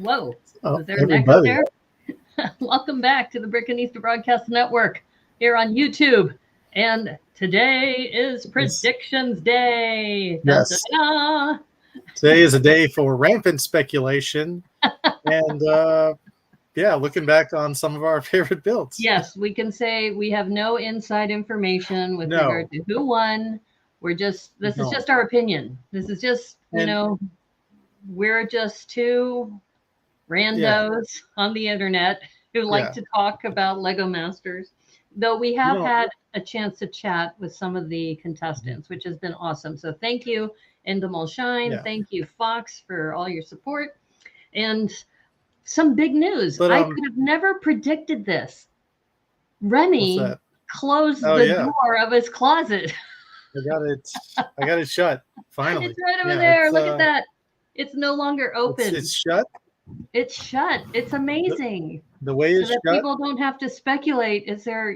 Whoa, Oh, was there an echo everybody. there? Welcome back to the Brickanista Broadcast Network here on YouTube. And today is Predictions Day. Dun, dun, Yes. dun. Today is a day for rampant speculation and looking back on some of our favorite builds. Yes, we can say we have no inside information with No. regard to who won. This is just our opinion. This is just, we're just two randos on the internet who like to talk about Lego Masters. Though we have had a chance to chat with some of the contestants, which has been awesome. So thank you, Endemol Shine. Yeah. Thank you, Fox, for all your support. And some big news. But, I could have never predicted this. Remy closed the door of his closet. I got it shut. Finally. It's right over there. Look at that. It's no longer open. It's shut. It's shut. It's amazing. The way it's shut. People don't have to speculate. Is there,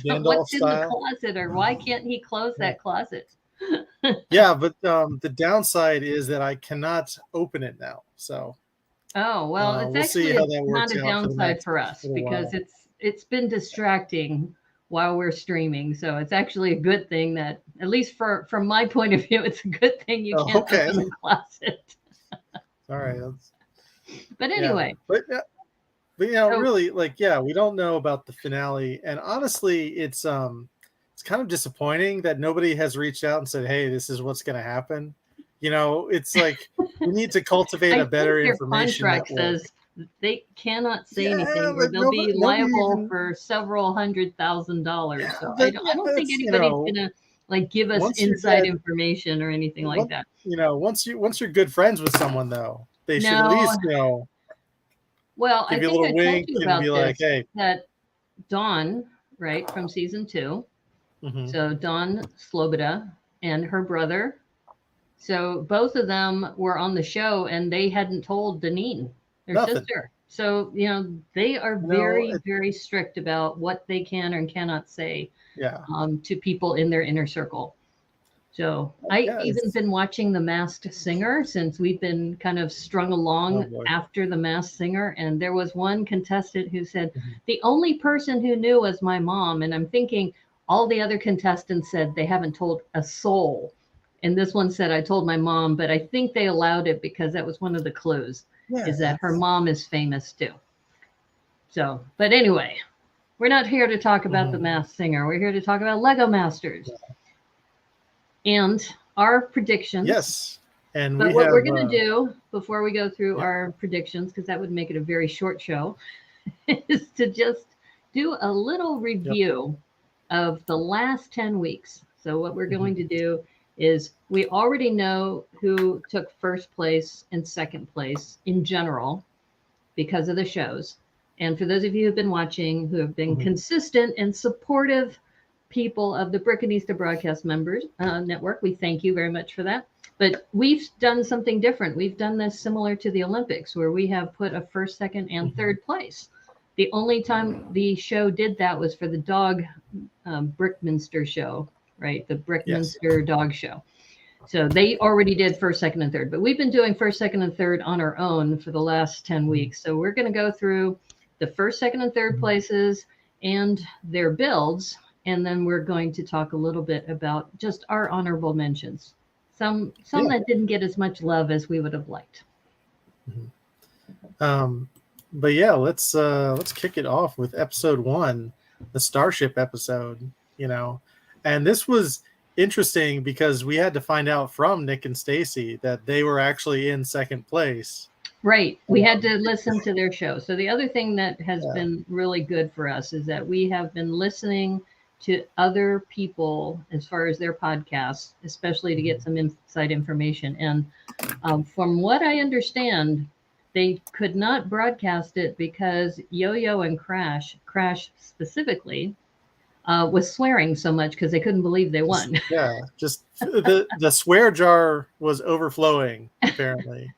what's in the closet, or why can't he close that closet? Yeah, but the downside is that I cannot open it now. So. Oh well, it's actually not a downside for us because it's been distracting while we're streaming. So it's actually a good thing that, at least from my point of view, it's a good thing you can't open the closet. All right. But anyway. But really, we don't know about the finale, and honestly, it's kind of disappointing that nobody has reached out and said, "Hey, this is what's going to happen." It's like we need to cultivate a better information. Contract says they cannot say anything, or they'll be liable for several $100,000. So I don't think anybody's gonna give us inside information or anything like that. Once you're good friends with someone, though, they should at least Well, give I you a think little I wink told you and about be like, "Hey." That Dawn, right, from season 2. Mm-hmm. So Dawn Sloboda and her brother. So both of them were on the show, and they hadn't told Deneen, their sister. So, they are very, very strict about what they can and cannot say to people in their inner circle. So I've even been watching The Masked Singer since we've been kind of strung along after The Masked Singer. And there was one contestant who said, the only person who knew was my mom. And I'm thinking all the other contestants said they haven't told a soul. And this one said, I told my mom, but I think they allowed it because that was one of the clues, is that her mom is famous too. So, but anyway, we're not here to talk about The Masked Singer. We're here to talk about Lego Masters and our predictions. Yes. And but what we're going to do before we go through our predictions, because that would make it a very short show, is to just do a little review of the last 10 weeks. So what we're going to do is we already know who took first place and second place in general because of the shows. And for those of you who've been watching, who have been consistent and supportive people of the Brickanista Broadcast Members Network, we thank you very much for that. But we've done something different. We've done this similar to the Olympics, where we have put a first, second, and third place. The only time the show did that was for the dog Brickminster show, right? The Brickminster dog show. So they already did first, second, and third. But we've been doing first, second, and third on our own for the last 10 weeks. So we're going to go through the first, second, and third places and their builds. And then we're going to talk a little bit about just our honorable mentions. Some that didn't get as much love as we would have liked. But yeah, let's kick it off with episode 1, the Starship episode. And this was interesting because we had to find out from Nick and Stacy that they were actually in second place. Right. We had to listen to their show. So the other thing that has been really good for us is that we have been listening to other people as far as their podcasts, especially to get some inside information. And from what I understand, they could not broadcast it because Yo-Yo and Crash specifically, was swearing so much because they couldn't believe they won. Yeah, just the swear jar was overflowing, apparently.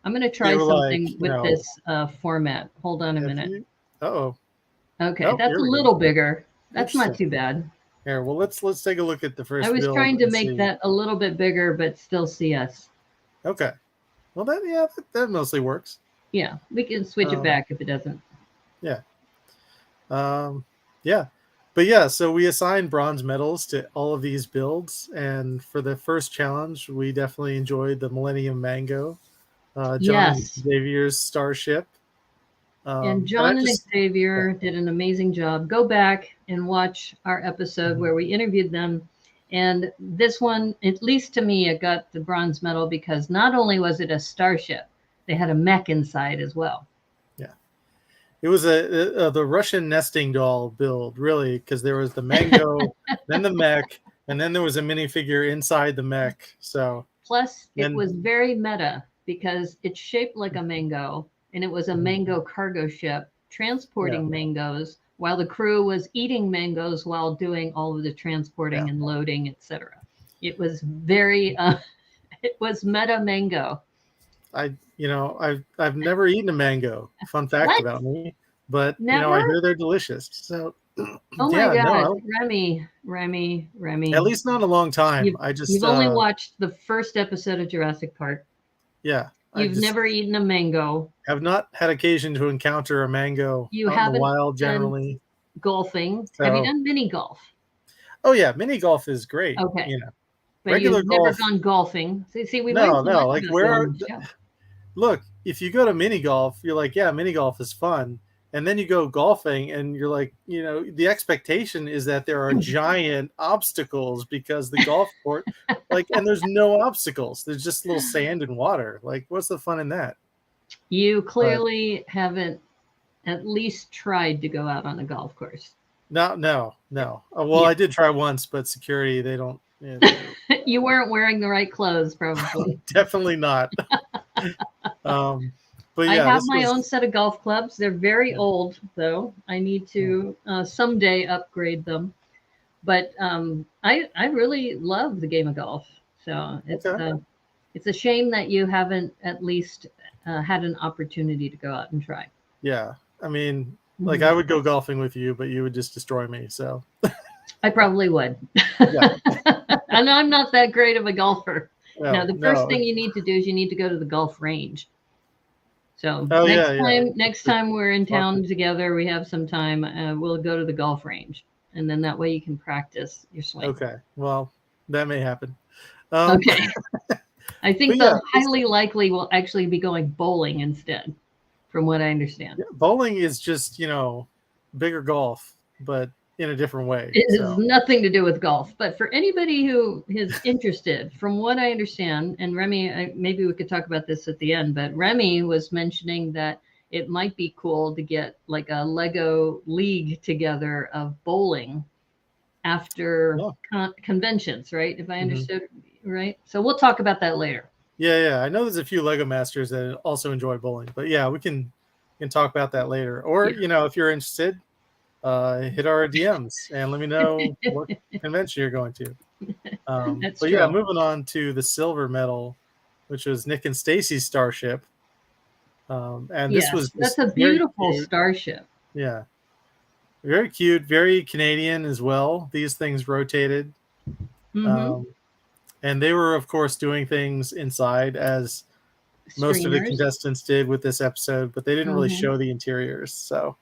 I'm going to try something with this format. Hold on a minute. Okay, that's a little bigger. That's not too bad. Here, well, let's take a look at the first. I was trying to make that a little bit bigger, but still see us. Okay. Well, that mostly works. Yeah, we can switch it back if it doesn't. Yeah. Yeah. But yeah, so we assigned bronze medals to all of these builds, and for the first challenge, we definitely enjoyed the Millennium Mango, John and Yes. Xavier's Starship. And And I John and just, Xavier did an amazing job. Go back and watch our episode where we interviewed them. And this one, at least to me, it got the bronze medal because not only was it a starship, they had a mech inside as well. yeah, it was the Russian nesting doll build, really, because there was the mango, then the mech, and then there was a minifigure inside the mech. So Plus, it and was very meta because it's shaped like a mango, and it was a mango cargo ship transporting yeah, mangoes while the crew was eating mangoes while doing all of the transporting yeah. and loading, etc. It was very, it was meta mango. I've never eaten a mango. Fun fact What? about me, but I Never? hear they're delicious. So Oh my yeah, God, no, Remy. at least not in a long time. You've I just you've only watched the first episode of Jurassic Park. yeah, I You've just never eaten a mango. have not had occasion to encounter a mango You out in the haven't wild done generally. golfing. Have you So done mini golf? oh yeah, mini golf is great. Okay. But Regular you've never golf, gone golfing. See, we learned no, so no. much Like about you where on the show. look, if you go to mini golf, you're like, yeah, mini golf is fun. And then you go golfing and you're like, the expectation is that there are giant obstacles because the golf court, and there's no obstacles. There's just little sand and water. Like, what's the fun in that? You But clearly haven't at least tried to go out on a golf course. no. Well, Yeah. I did try once, but security, they don't. You weren't wearing the right clothes, probably. Definitely not. But I yeah, have this my was own set of golf clubs. They're very old, though. I need to someday upgrade them. But I really love the game of golf. So okay. it's a shame that you haven't at least had an opportunity to go out and try. Yeah, I mean, Mhm. I would go golfing with you, but you would just destroy me. So I probably would. yeah, I know I'm not that great of a golfer. No, the first no. thing you need to do is you need to go to the golf range. So Oh yeah, yeah. next time we're in town together, we have some time. We'll go to the golf range, and then that way you can practice your swing. Okay, well, that may happen. Okay. I think But yeah, the highly likely will actually be going bowling instead, from what I understand. bowling is just bigger golf, but in a different way. It So has nothing to do with golf, but for anybody who is interested, from what I understand, and Remy, maybe we could talk about this at the end, but Remy was mentioning that it might be cool to get like a Lego league together of bowling after conventions, right? If I understood right. So we'll talk about that later. yeah. I know there's a few Lego masters that also enjoy bowling, but yeah, we can talk about that later. Or if you're interested, hit our DMs and let me know what convention you're going to. That's but true. yeah, moving on to the silver medal, which was Nick and Stacy's Starship. And this was that's a beautiful starship. Yeah. Very cute, very Canadian as well. These things rotated. And they were, of course, doing things inside as most of the contestants did with this episode, but they didn't really show the interiors. So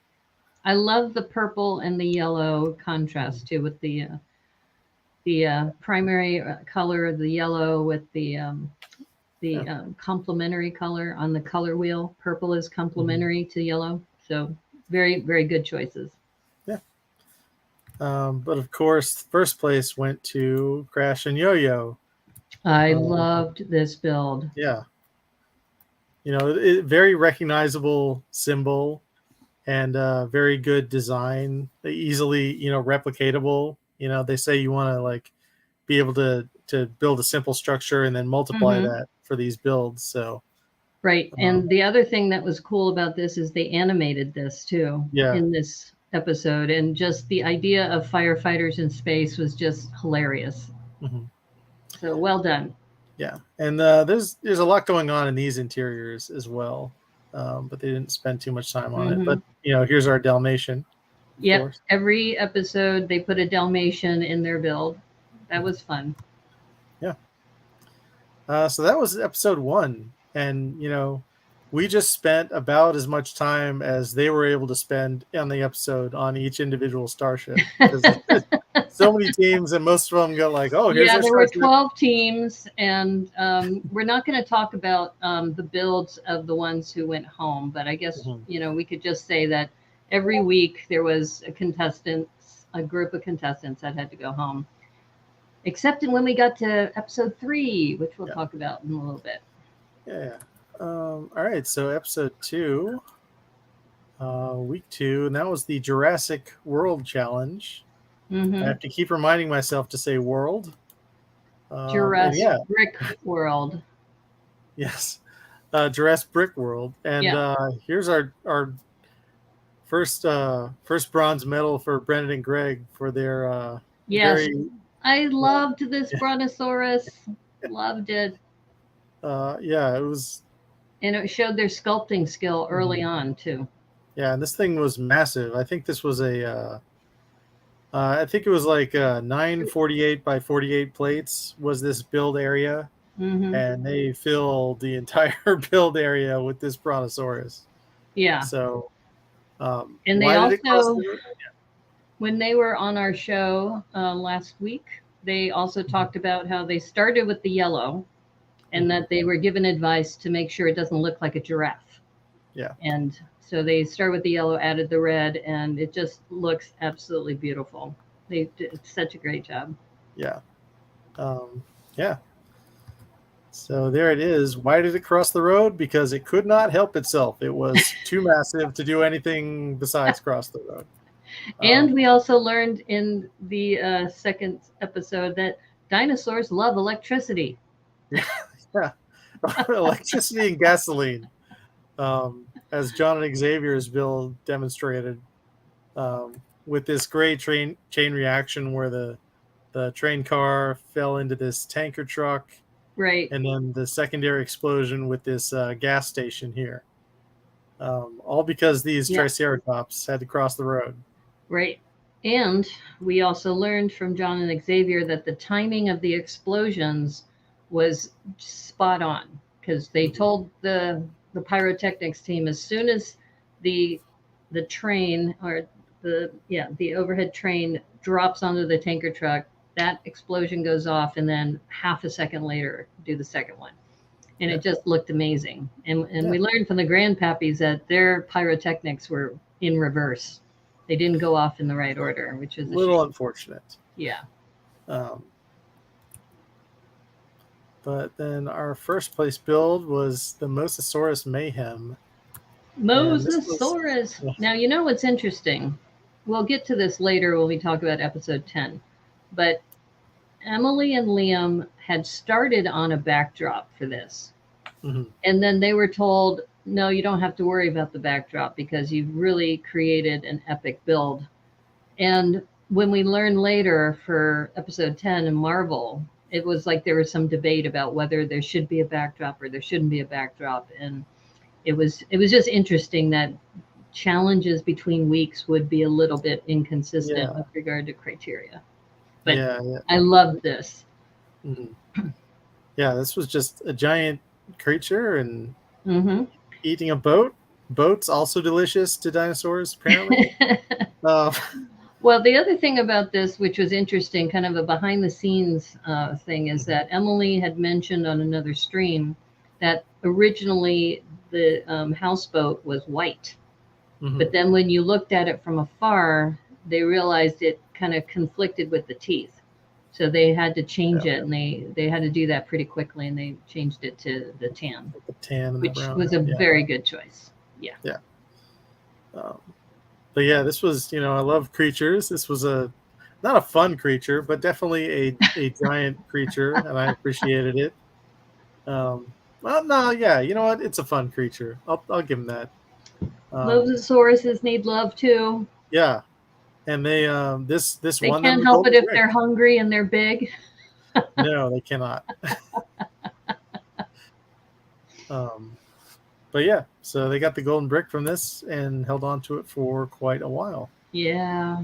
I love the purple and the yellow contrast too, with the primary color of the yellow with the complementary color on the color wheel. Purple is complementary to yellow, so very, very good choices. Yeah. But of course, first place went to Crash and Yo-Yo. I loved this build. Yeah. Very recognizable symbol and very good design, easily, replicatable. They say you want to be able to build a simple structure and then multiply that for these builds. So right. And the other thing that was cool about this is they animated this too in this episode, and just the idea of firefighters in space was just hilarious. So well done. Yeah, and there's a lot going on in these interiors as well, but they didn't spend too much time on it. But here's our Dalmatian. Yep, every episode they put a Dalmatian in their build. That was fun. Yeah. So that was episode 1, and we just spent about as much time as they were able to spend on the episode on each individual starship. Because so many teams, and most of them go like, "Oh, here's Yeah, our there were starship." 12 teams, and we're not going to talk about the builds of the ones who went home, but I guess, Mhm. we could just say that every week there was a group of contestants that had to go home, except when we got to episode 3, which we'll Yeah. talk about in a little bit. Yeah. All right. So episode 2, week 2, and that was the Jurassic World Challenge. I have to keep reminding myself to say world. And Jurassic yeah, Brick World. yes, Jurassic Brick World. And Yeah. here's our first bronze medal for Brendan and Greg for their Yes, very I loved this Brontosaurus. Loved it. yeah, it was. And it showed their sculpting skill early on, too. Yeah, and this thing was massive. I think this was I think it was like 948 by 48 plates was this build area, and they filled the entire build area with this Brontosaurus. Yeah. So, and they why did it cost also, when they were on our show last week, they also talked about how they started with the yellow, and that they were given advice to make sure it doesn't look like a giraffe. Yeah. And so they started with the yellow, added the red, and it just looks absolutely beautiful. They did such a great job. Yeah. Yeah. So there it is. Why did it cross the road? Because it could not help itself. It was too massive to do anything besides cross the road. And we also learned in the second episode that dinosaurs love electricity. Yeah. Electricity and gasoline. As John and Xavier's build demonstrated, with this great chain reaction where the train car fell into this tanker truck, right? And then the secondary explosion with this gas station here, all because these Triceratops had to cross the road. Right. And we also learned from John and Xavier that the timing of the explosions was spot on, because they told the pyrotechnics team as soon as the train, or the overhead train drops onto the tanker truck, that explosion goes off, and then half a second later do the second one. And it just looked amazing. And we learned from the grandpappies that their pyrotechnics were in reverse. They didn't go off in the right order, which is a little unfortunate. Yeah. But then our first place build was the Mosasaurus Mayhem. Mosasaurus. Now, you know what's interesting? We'll get to this later when we talk about episode 10. But Emily and Liam had started on a backdrop for this. And then they were told, no, you don't have to worry about the backdrop because you've really created an epic build. And when we learned later for episode 10 in Marvel, it was like there was some debate about whether there should be a backdrop or there shouldn't be a backdrop. And it was just interesting that challenges between weeks would be a little bit inconsistent with regard to criteria. But I love this. Yeah, this was just a giant creature and eating a boat. Boats also delicious to dinosaurs, apparently. Well, the other thing about this, which was interesting, kind of a behind the scenes thing, is that Emily had mentioned on another stream that originally the houseboat was white. But then when you looked at it from afar, they realized it kind of conflicted with the teeth. So they had to change it, and they had to do that pretty quickly, and they changed it to the tan. The tan and which the brown. Was a very good choice. Yeah. Yeah. But yeah, this was, I love creatures. This was not a fun creature, but definitely a giant creature, and I appreciated it. Well, no, yeah, you know what? It's a fun creature. I'll give them that. Mosasauruses need love too. Yeah, and they they one can't help it if they're hungry and they're big. No, they cannot. But yeah, so they got the golden brick from this and held on to it for quite a while. Yeah.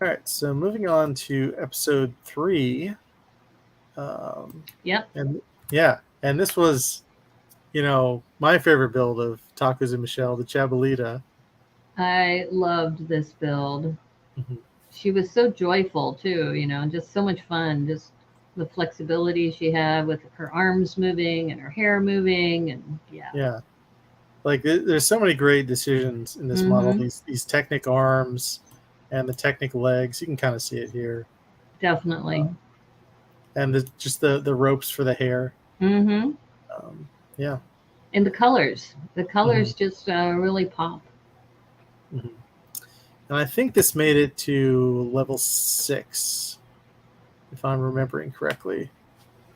All right, so moving on to episode 3. Yep. And this was my favorite build of Tacos and Michelle, the Chabolita. I loved this build. Mhm. She was so joyful too, just so much fun. Just the flexibility she had with her arms moving and her hair moving, and yeah. Yeah. Like there's so many great decisions in this model. Mm-hmm. These Technic arms and the Technic legs. You can kind of see it here. Definitely. And just the ropes for the hair. Mm-hmm. Yeah. And the colors just really pop. Mm-hmm. And I think this made it to level 6, if I'm remembering correctly.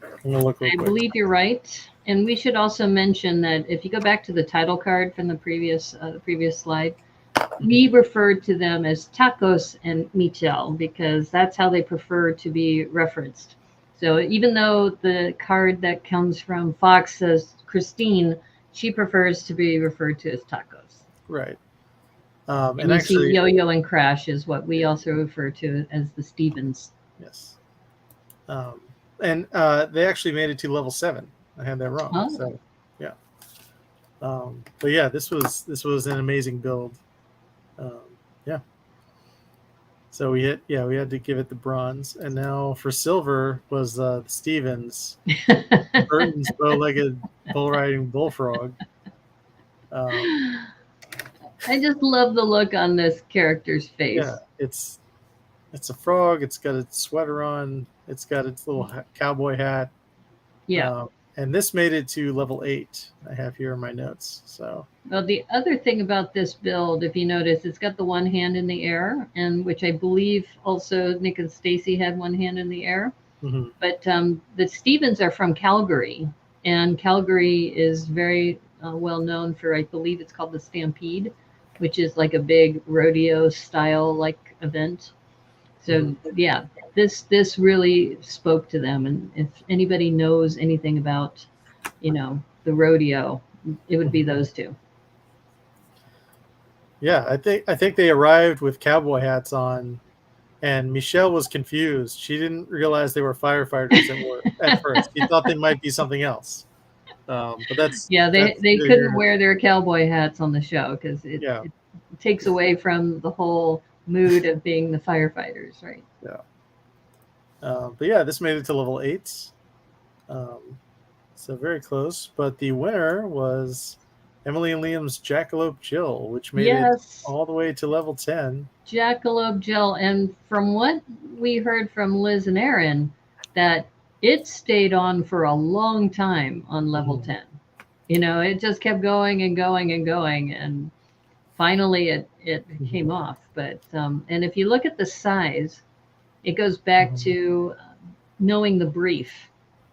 I'm gonna look real I quick. believe you're right. And we should also mention that if you go back to the title card from the previous slide, we referred to them as Tacos and Michelle because that's how they prefer to be referenced. So even though the card that comes from Fox says Christine, she prefers to be referred to as Tacos. Right. And And you actually, see Yo-Yo and Crash is what we also refer to as the Stevens. yes. And they actually made it to level 7. I had that wrong. Oh. So yeah. But yeah, this was an amazing build. Yeah. So we had to give it the bronze, and now for silver was the Stevens, Burton's bow-legged bull-riding bullfrog. I just love the look on this character's face. Yeah, it's a frog. It's got its sweater on. It's got its little cowboy hat. Yeah. And this made it to level 8. I have here in my notes. So. Well, the other thing about this build, if you notice, it's got the one hand in the air, and which I believe also Nick and Stacy had one hand in the air. Mm-hmm. But the Stevens are from Calgary, and Calgary is very well known for, I believe it's called the Stampede, which is like a big rodeo style like event. So yeah, this really spoke to them. And if anybody knows anything about, the rodeo, it would be those two. Yeah, I think they arrived with cowboy hats on, and Michelle was confused. She didn't realize they were firefighters at first. She thought they might be something else. But that's they couldn't wear their cowboy hats on the show because it takes away from the whole mood of being the firefighters, right? Yeah. But yeah, this made it to level 8. So very close. But the winner was Emily and Liam's Jackalope Jill, which made it all the way to level 10. Jackalope Jill. And from what we heard from Liz and Aaron, that it stayed on for a long time on level 10. It just kept going and going and going. And finally it came off. But and if you look at the size, it goes back to knowing the brief,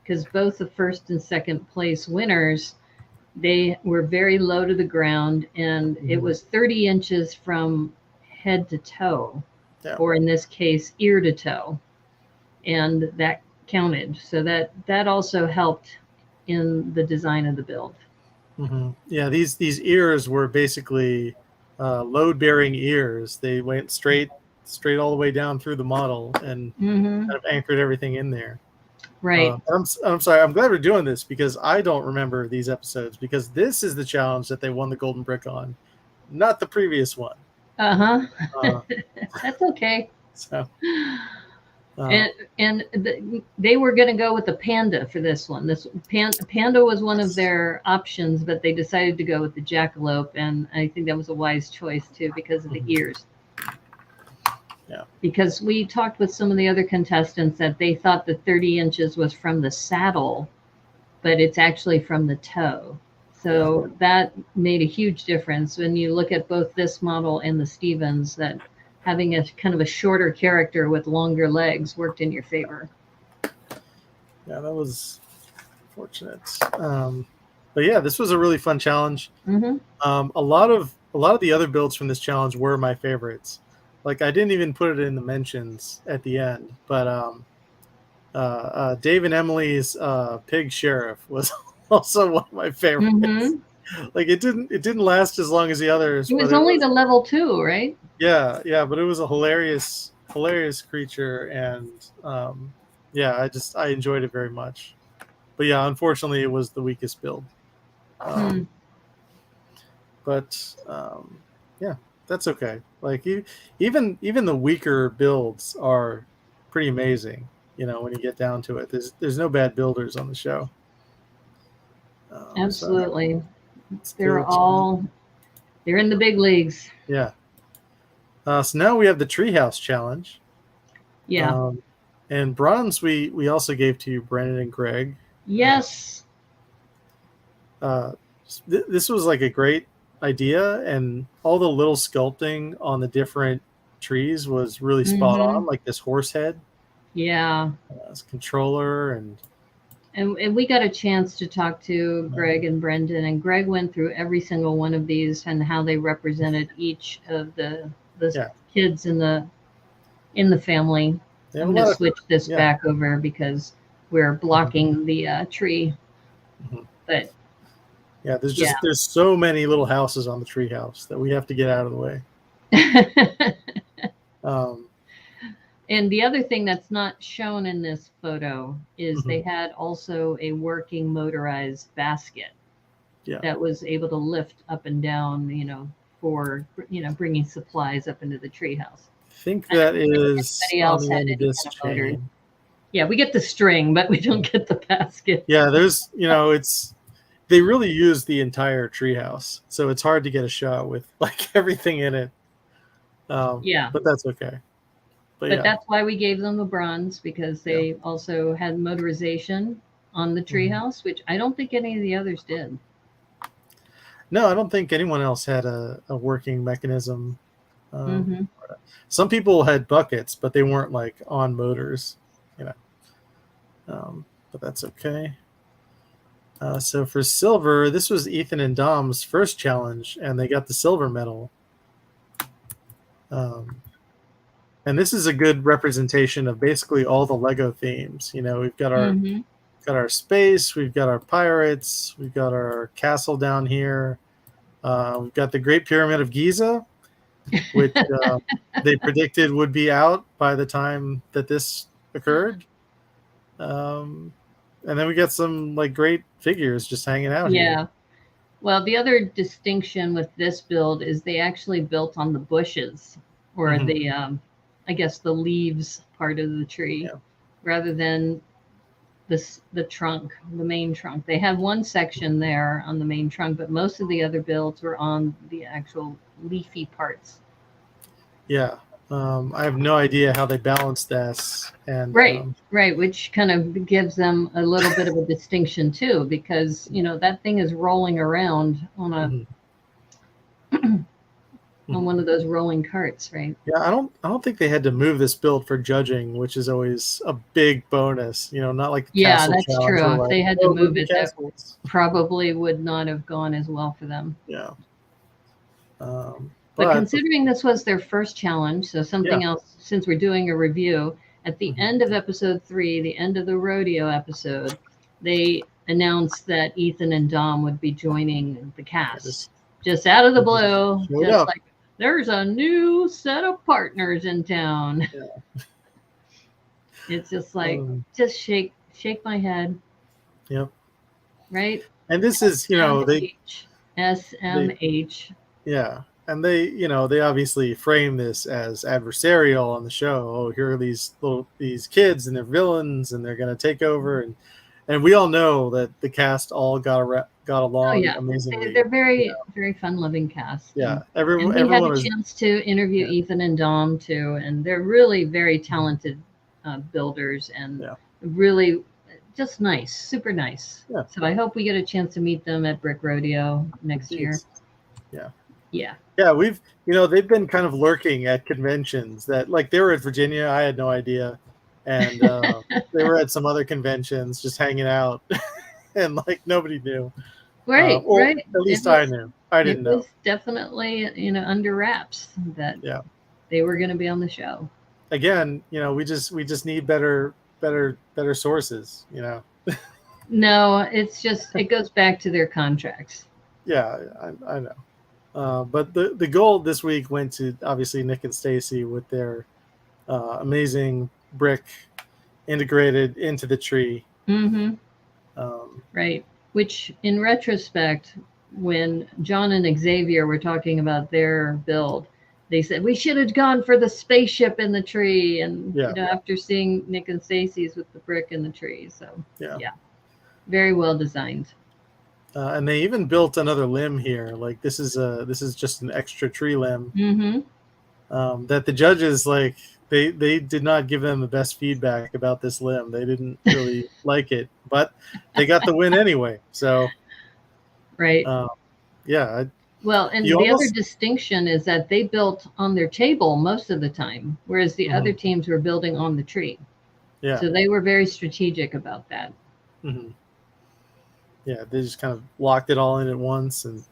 because both the first and second place winners, they were very low to the ground, and it was 30 inches from head to toe, or in this case, ear to toe, and that counted. So that also helped in the design of the build. Mm-hmm. Yeah, these ears were basically load-bearing ears. They went straight all the way down through the model and kind of anchored everything in there. Right. I'm sorry. I'm glad we're doing this because I don't remember these episodes, because this is the challenge that they won the Golden Brick on, not the previous one. That's okay. So. They were going to go with the panda for this one. This panda was one of their options, but they decided to go with the jackalope, and I think that was a wise choice too because of the ears. Yeah. Because we talked with some of the other contestants that they thought the 30 inches was from the saddle, but it's actually from the toe. So that made a huge difference when you look at both this model and the Stevens, that having a kind of a shorter character with longer legs worked in your favor. Yeah, that was fortunate. But yeah, this was a really fun challenge. Mm-hmm. A lot of the other builds from this challenge were my favorites. Like, I didn't even put it in the mentions at the end, but Dave and Emily's Pig Sheriff was also one of my favorites. Mm-hmm. Like, it didn't last as long as the others. It was only the level 2, right? Yeah, but it was a hilarious creature, and I enjoyed it very much. But yeah, unfortunately, it was the weakest build. Hmm. But yeah, that's okay. Like even the weaker builds are pretty amazing. You know, when you get down to it, there's no bad builders on the show. So Absolutely. let's go They're in the big leagues. yeah. So now we have the Treehouse Challenge. Yeah. And bronze we also gave to Brendan and Greg. Yes. This was like a great idea, and all the little sculpting on the different trees was really spot on. Like this horse head, Yeah. as controller, and we got a chance to talk to Greg and Brendan, and Greg went through every single one of these and how they represented each of the kids in the family. I'm going to switch this back over because we're blocking the tree. But yeah, there's so many little houses on the tree house that we have to get out of the way. And the other thing that's not shown in this photo is they had also a working motorized basket that was able to lift up and down, for bringing supplies up into the treehouse. I think that is on the end of this chain. Yeah, we get the string, but we don't get the basket. Yeah, there's they really use the entire treehouse, so it's hard to get a shot with like everything in it. But that's okay. But that's why we gave them the bronze, because they also had motorization on the treehouse, which I don't think any of the others did. No, I don't think anyone else had a working mechanism. Some people had buckets, but they weren't like on motors, but that's okay. So for silver, this was Ethan and Dom's first challenge, and they got the silver medal. And this is a good representation of basically all the Lego themes. We've got our space, we've got our pirates, we've got our castle down here. We've got the Great Pyramid of Giza, which they predicted would be out by the time that this occurred. And then we got some like great figures just hanging out here. Yeah. Well, the other distinction with this build is they actually built on the bushes or the, I guess, the leaves part of the tree rather than the trunk, the main trunk. They had one section there on the main trunk, but most of the other builds were on the actual leafy parts. Yeah. I have no idea how they balanced this. And right, which kind of gives them a little bit of a distinction too, because that thing is rolling around on a on one of those rolling carts, right? Yeah, I don't think they had to move this build for judging, which is always a big bonus. Not like the castle that's challenge true. Like, if they had to move it, that probably would not have gone as well for them. Yeah. But considering this was their first challenge, so something else, since we're doing a review, at the end of episode 3, the end of the rodeo episode, they announced that Ethan and Dom would be joining the cast. Just out of the blue, just like, there's a new set of partners in town. Yeah. It's just like, just shake my head. Yep. Right? And this is, SMH. Yeah. And they obviously frame this as adversarial on the show. Oh, here are these kids and they're villains and they're going to take over. And we all know that the cast all got along amazingly. They're very, very fun-loving cast. Yeah. And we had a chance to interview Ethan and Dom too. And they're really very talented builders and really just nice, super nice. Yeah. So I hope we get a chance to meet them at Brick Rodeo next year. Yeah. Yeah. Yeah, we've they've been kind of lurking at conventions that like they were at Virginia. I had no idea, and they were at some other conventions just hanging out, and like nobody knew. Right, right. At least I knew. I didn't know. It was definitely under wraps that they were going to be on the show. Again, we just need better sources. No, it's just it goes back to their contracts. Yeah, I know. But the gold this week went to obviously Nick and Stacy with their amazing brick integrated into the tree. Mm-hmm. Right. Which, in retrospect, when John and Xavier were talking about their build, they said we should have gone for the spaceship in the tree, and Yeah. after seeing Nick and Stacy's with the brick in the tree, so Yeah. very well designed. And they even built another limb here. Like this is just an extra tree limb that the judges like. They did not give them the best feedback about this limb. They didn't really like it, but they got the win anyway. So, right. Yeah. Well, and the other distinction is that they built on their table most of the time, whereas the other teams were building on the tree. Yeah. So they were very strategic about that. Yeah, they just kind of locked it all in at once and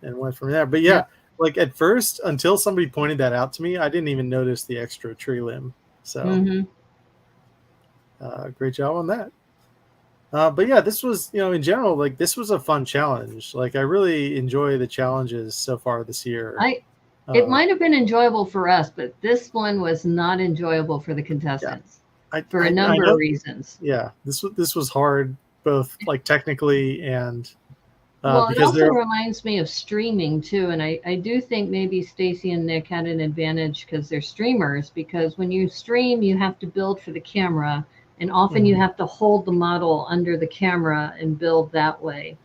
went from there. But yeah, like at first, until somebody pointed that out to me, I didn't even notice the extra tree limb. So great job on that. But yeah, this was, in general, like this was a fun challenge. Like I really enjoy the challenges so far this year. It might have been enjoyable for us, but this one was not enjoyable for the contestants for a number of reasons. Yeah, this was hard, both like technically and well, it also reminds me of streaming too, and I do think maybe Stacy and Nick had an advantage because they're streamers. Because when you stream, you have to build for the camera. And often you have to hold the model under the camera and build that way.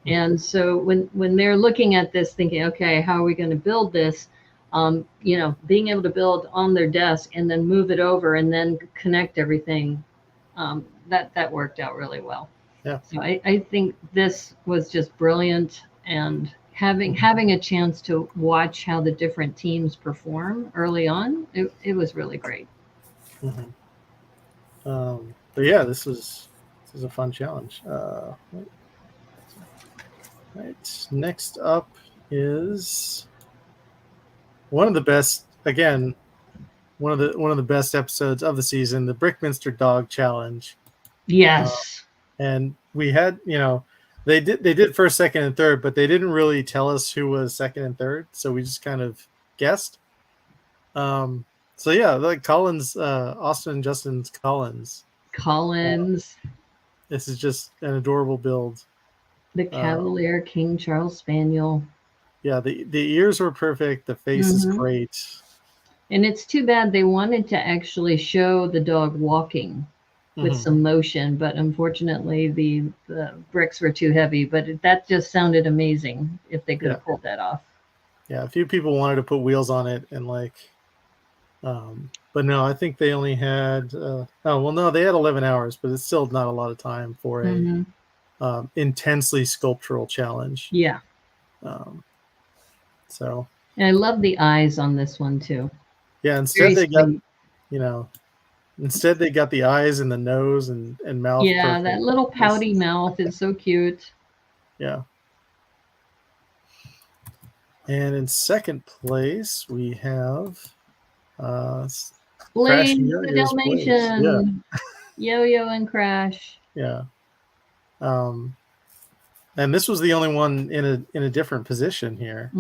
And so when they're looking at this thinking, okay, how are we going to build this? Being able to build on their desk and then move it over and then connect everything, that worked out really well. Yeah. So I think this was just brilliant. And having a chance to watch how the different teams perform early on, it was really great. But yeah, this was a fun challenge. Right. Next up is one of the best episodes of the season, the Brickminster Dog Challenge. Yes. And we had, they did first, second, and third, but they didn't really tell us who was second and third, so we just kind of guessed. So yeah, like Collins, Austin and Justin's Collins. This is just an adorable build. The Cavalier King Charles Spaniel. Yeah, the ears were perfect. The face is great. And it's too bad they wanted to actually show the dog walking with some motion, but unfortunately the bricks were too heavy. But that just sounded amazing if they could have pulled that off. Yeah, a few people wanted to put wheels on it and but no, I think they only had they had 11 hours, but it's still not a lot of time for a intensely sculptural challenge. Yeah. So. And I love the eyes on this one too. Yeah, instead they got the eyes and the nose and mouth. Yeah, perfect. that little pouty mouth is so cute. Yeah. And in second place we have Blaze the Dalmatian. Yeah. Yo-Yo and Crash. Yeah. And this was the only one in a different position here.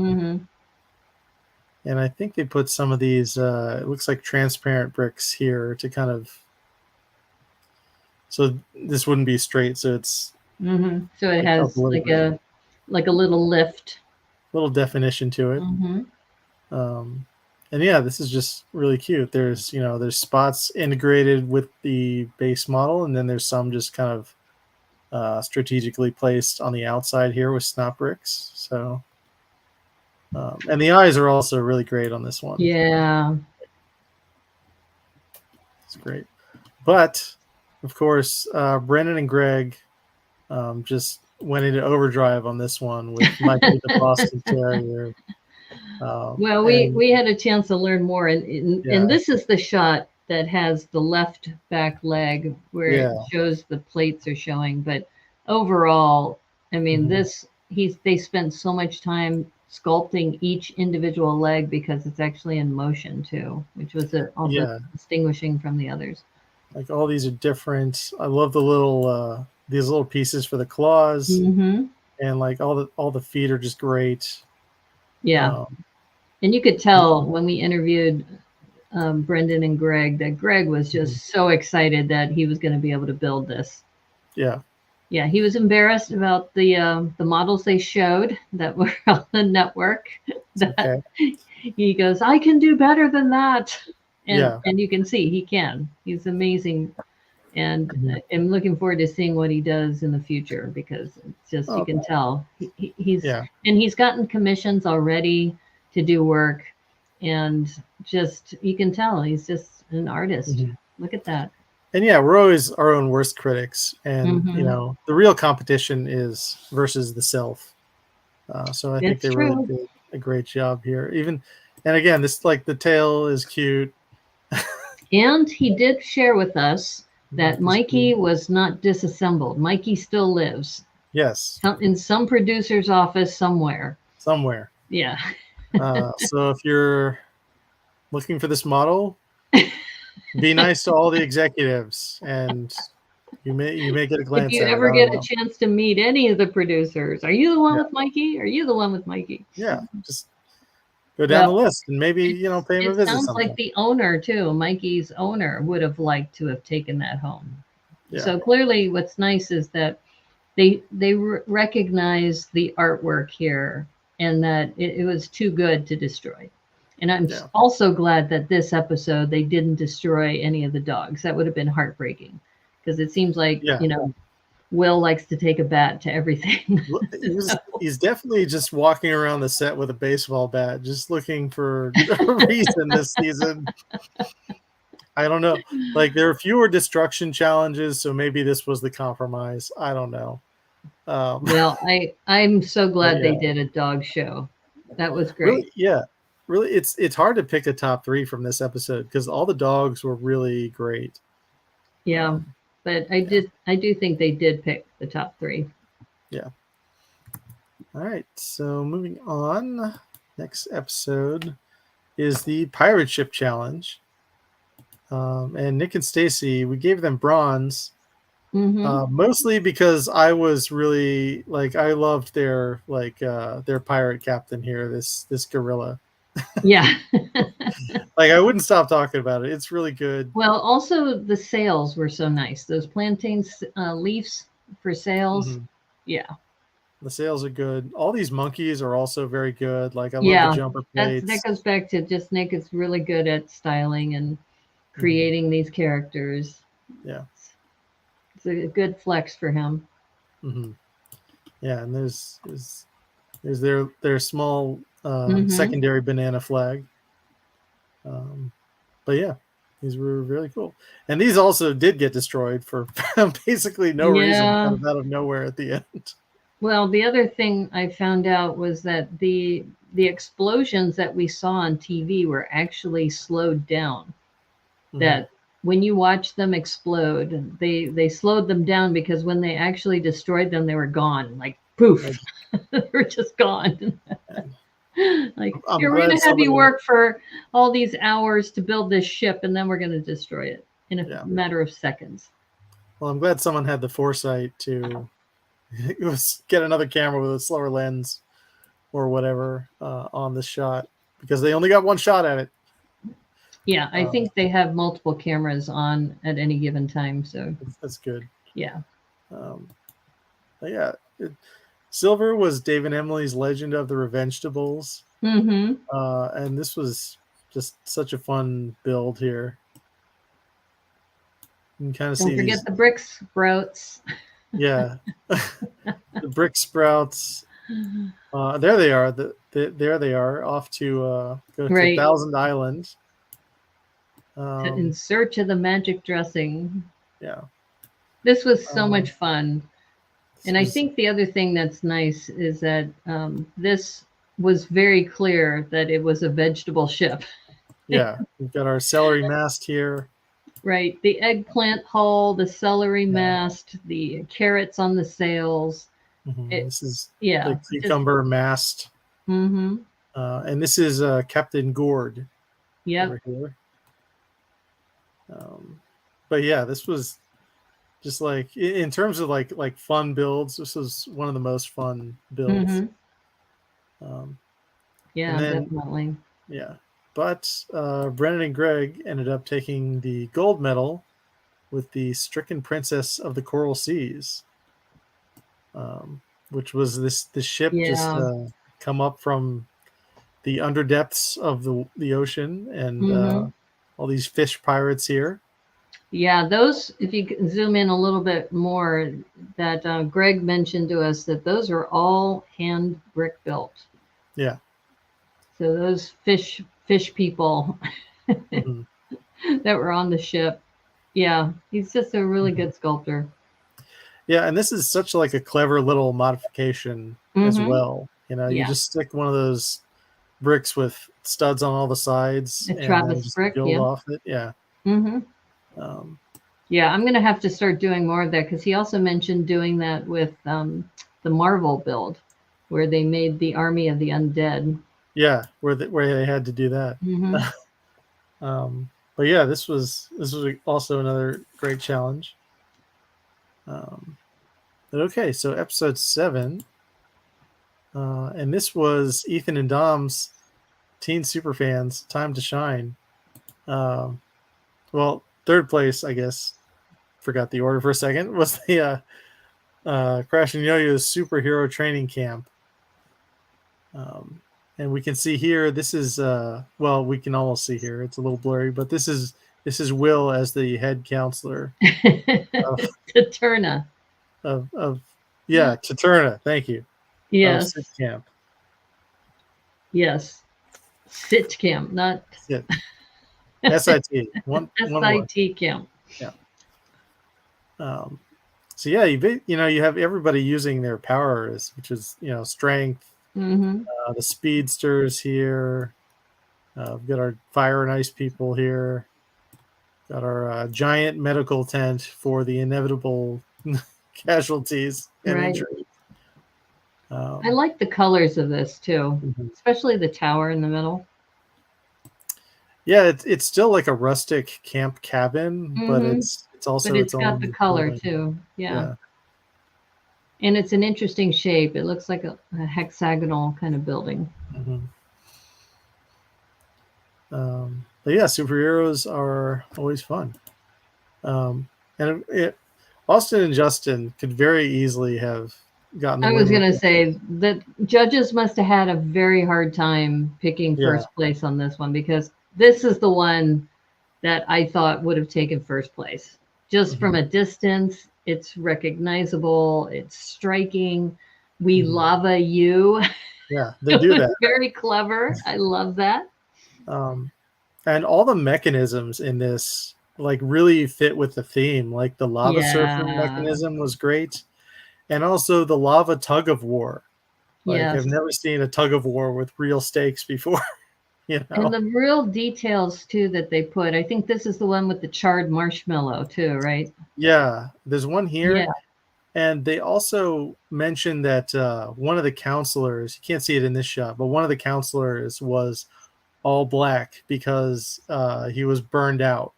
And I think they put some of these it looks like transparent bricks here to kind of, so this wouldn't be straight, so it's so it has like a little lift, little definition to it. And yeah, this is just really cute. There's spots integrated with the base model, and then there's some just kind of strategically placed on the outside here with snap bricks. So and the eyes are also really great on this one. Yeah, it's great. But of course, Brendan and Greg just went into overdrive on this one with Mikey the Boston Terrier. Well, we had a chance to learn more, and this is the shot that has the left back leg where it shows the plates are showing. But overall, I mean, they spent so much time sculpting each individual leg because it's actually in motion too, which was also distinguishing from the others. Like all these are different. I love the little these little pieces for the claws, and like all the feet are just great. Yeah, and you could tell when we interviewed Brendan and Greg that Greg was just so excited that he was going to be able to build this. Yeah, Yeah, he was embarrassed about the models they showed that were on the network. That Okay. he goes, I can do better than that, Yeah. and you can see he can. He's amazing, and Mhm. I'm looking forward to seeing what he does in the future because it's just you Oh, can tell he's yeah. and he's gotten commissions already to do work, and just you can tell he's just an artist. Mhm. Look at that. And yeah, we're always our own worst critics, and Hmm. the real competition is versus the self. So I think It's they really true. did a great job here. Even, and again, this like the tail is cute. And he did share with us that He's Mikey cute. was not disassembled. Mikey still lives Yes, in some producer's office somewhere. somewhere. Yeah. So if you're looking for this model, be nice to all the executives, and you may get a If glance you at it. ever I don't get a know. chance to meet any of the producers, are you the one Yeah, with Mikey? Are you the one with Mikey? yeah. Just go down Well, the list and maybe pay him a it visit sounds like sometime. the owner too, Mikey's owner, would have liked to have taken that home. Yeah, So clearly, what's nice is that they recognize the artwork here and that it was too good to destroy. And I'm yeah, also glad that this episode they didn't destroy any of the dogs. That would have been heartbreaking because it seems like yeah. Will likes to take a bat to everything. He's definitely just walking around the set with a baseball bat, just looking for a reason this season. I don't know. Like there are fewer destruction challenges, so maybe this was the compromise. I don't know. Um, Well, I'm so but glad yeah, they did a dog show. That was great. really, yeah, really, it's hard to pick a top three from this episode because all the dogs were really great. Yeah, Um, but yeah, I do think they did pick the top three. yeah. All right, so moving on. Next episode is the pirate ship challenge. And Nick and Stacy, we gave them bronze, Hmm. mostly because I was really like I loved their pirate captain here, this gorilla. Yeah. Like I wouldn't stop talking about it. It's really good. Well, also the sails were so nice. Those plantains leaves for sails. Mhm. Yeah. The sails are good. All these monkeys are also very good. Like I love the Yeah. jumper That plates. goes back to just Nick is really good at styling and Mhm. creating these characters. Yeah, It's a good flex for him. hmm yeah, and there's their small Hmm. secondary banana flag. Um, but yeah, these were really cool. And these also did get destroyed for basically no reason, kind Yeah. of out of nowhere at the end. Well, the other thing I found out was that the explosions that we saw on TV were actually slowed down. Hmm. That when you watch them explode, they slowed them down because when they actually destroyed them, they were gone. Like poof, they were just gone. Like I'm here, we're glad gonna have you somebody, work for all these hours to build this ship, and then we're gonna destroy it in a yeah. matter of seconds. Well, I'm glad someone had the foresight to get another camera with a slower lens or whatever on the shot because they only got one shot at it. Yeah, I Um, think they have multiple cameras on at any given time. So that's good. yeah. Um, but yeah, Silver was Dave and Emily's Legend of the Revengetables. Mm-hmm. And this was just such a fun build here. You can kind of Don't see forget these, the brick sprouts. yeah, the brick sprouts. There they are. There they are, off to go to Right. Thousand Island. In Um, search of the magic dressing. yeah, This was so um, much fun. this And I was, think the other thing that's nice is that this was very clear that it was a vegetable ship. yeah. We've got our celery mast here. Right. The eggplant hull, the celery Yeah. mast, the carrots on the sails. It, This is the yeah, just, cucumber mast, mm-hmm. and this is Captain Gourd Yep. over here. Um, but yeah, this was just like in terms of like fun builds. This was one of the most fun builds. Mm-hmm. Um, and Yeah, then definitely. yeah, but Brennan and Greg ended up taking the gold medal with the Stricken Princess of the Coral Seas. which was the ship just Yeah. come up from the underdepths of the ocean, and Hmm. all these fish pirates here. Yeah, those, if you could zoom in a little bit more, that Greg mentioned to us that those are all hand brick built. Yeah. So those fish people Hmm. that were on the ship. Yeah, he's just a really Hmm. good sculptor. Yeah, and this is such like a clever little modification as Hmm. well. You Yeah, just stick one of those bricks with studs on all the sides, a and then Travis just brick. build Yeah. off it. Yeah. Hmm. Um, Yeah, I'm gonna have to start doing more of that because he also mentioned doing that with the Marvel build, where they made the Army of the Undead. yeah, where they had to do that. Hmm. But yeah, this was also another great challenge. Um, but okay, so episode 7, and this was Ethan and Dom's Teen Superfans Time to Shine. Um, well, third place, I guess. Forgot the order for a second. Was the Crash and Yo-Yo's superhero training camp. Um, and we can see here. This is well, we can almost see here. It's a little blurry, but this is Will as the head counselor of Taturna. of yeah, Taturna. Thank you. Of Yes, Sit Camp. yes. Sit camp, not Sit. SIT. One word. SIT camp. Yeah. Um, so yeah, you have everybody using their powers, which is strength. Hmm. The speedsters here. We've got our fire and ice people here. Got our giant medical tent for the inevitable casualties and Right. injuries. I Um, like the colors of this too, mhm. especially the tower in the middle. Yeah, it's still like a rustic camp cabin, but Hmm. it's But also it's its got the own color building. too. Yeah. Yeah. And it's an interesting shape. It looks like a hexagonal kind of building. Hmm. But yeah, superheroes are always fun. Um, and Austin and Justin could very easily have gotten the I was win going with to this. say that judges must have had a very hard time picking Yeah. first place on this one because this is the one that I thought would have taken first place. Just from Hmm. a distance, it's recognizable, it's striking. We Hmm. lava you. Yeah, they It do was that. very clever. I love that. Um, and all the mechanisms in this like really fit with the theme. Like the lava surfing Yeah. mechanism was great, and also the lava tug of war. Like I've Yes. never seen a tug of war with real stakes before. You And know? the real details too that they put. I think this is the one with the charred marshmallow too, right? Yeah, there's one Yeah. here, and they also mentioned that one of the counselors, you can't see it in this shot, but one of the counselors was all black because he was burned out.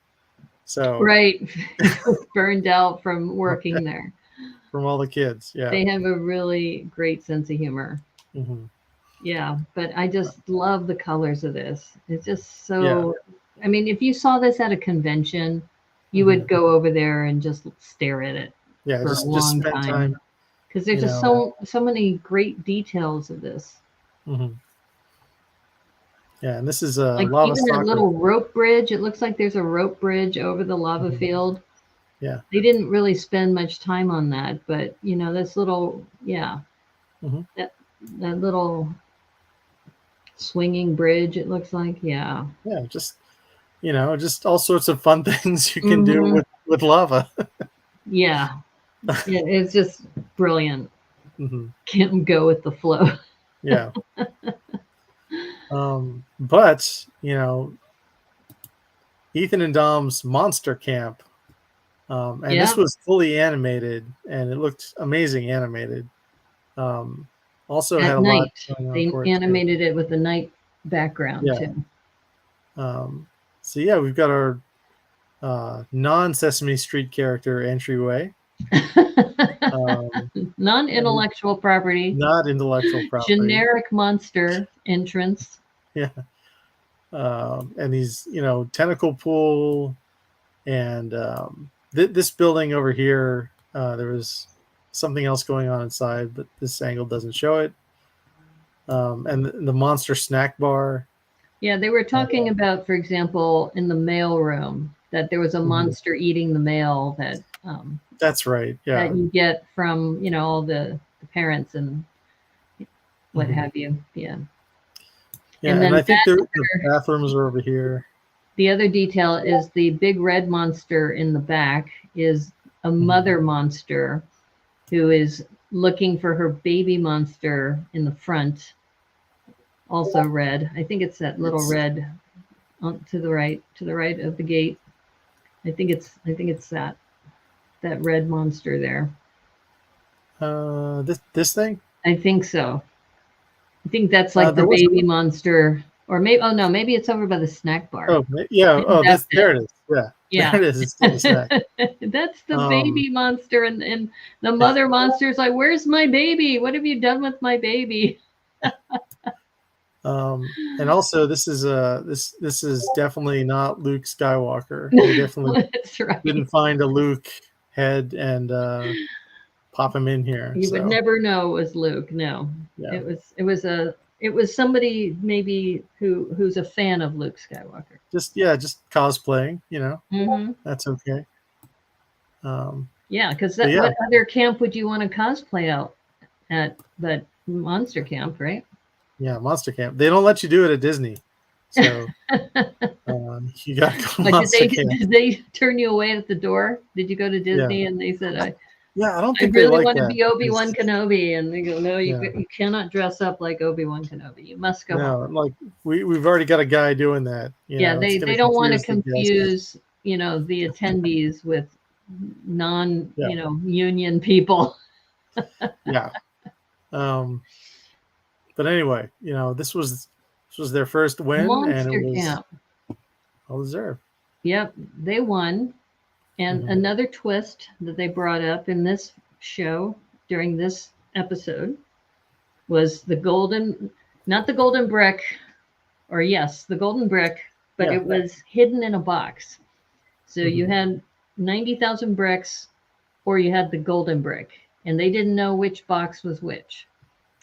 So Right. He was burned out from working there. from all the kids, yeah. They have a really great sense of humor. Hmm. Yeah, but I just love the colors of this. It's just Yeah. so, I mean, if you saw this at a convention, you Hmm. would go over there and just stare at it Yeah, for a just long spend time time, because there's you just know. so many great details of this. Hmm. Yeah, and this is a Like lava even that soccer. little rope bridge, it looks like there's a rope bridge over the lava Mhm. field. Yeah. They didn't really spend much time on that, but this little, yeah, Hmm. that that little swinging bridge, it looks like, yeah. Yeah, just all sorts of fun things you can do Hmm. with lava. Yeah, it's just brilliant. Hmm. Can't go with the flow. Yeah. But Ethan and Dom's Monster Camp, and this Yeah, was fully animated, and it looked amazing animated. Um, Also had at a lot night. going on They for it too. animated it with the night background Yeah. too. So yeah, we've got our non Sesame Street character entryway, um, and Non-intellectual property, not intellectual property. generic monster entrance. Yeah. And these, tentacle pool, and this building over here. There was something else going on inside, but this angle doesn't show it. And the monster snack bar. Yeah, they were talking about, for example, in the mail room, that there was a monster eating the mail that That's right. Yeah. that you get from, you know, all the parents and what have you. Yeah. Yeah, And and then I think the bathrooms are over here. the other detail is the big red monster in the back is a mother monster who is looking for her baby monster in the front, also red. I think it's that little red to the right of the gate. I think it's that red monster there. This thing? I think so. I think that's like the baby monster, or maybe, oh no, maybe it's over by the snack bar. Oh yeah. Oh, there it is. Yeah. Yeah. There it is. It's That's the baby monster, and the mother monster's like, "Where's my baby? What have you done with my baby?" And also this is definitely not Luke Skywalker. They definitely That's right. didn't find a Luke head and pop him in here. You would never know it was Luke. No, yeah. it was somebody maybe who's a fan of Luke Skywalker. Just cosplaying, you know. That's okay. Yeah, because what other camp would you want to cosplay out at? But Monster Camp, right? Yeah, Monster Camp. They don't let you do it at Disney, so you gotta go to Monster Camp. Did they turn you away at the door? Did you go to Disney and they said, I don't think I really they want that. to be Obi-Wan Kenobi, and they go, no, you cannot dress up like Obi-Wan Kenobi. You must go home. Like we've already got a guy doing that. They don't want to confuse you know, the attendees with union people. Yeah. But anyway, you know, this was their first win, and it was Camp. Well deserved. Yep, they won. And another twist that they brought up in this show during this episode was the not the golden brick, or yes, the golden brick, but it was hidden in a box. So you had 90,000 bricks, or you had the golden brick, and they didn't know which box was which.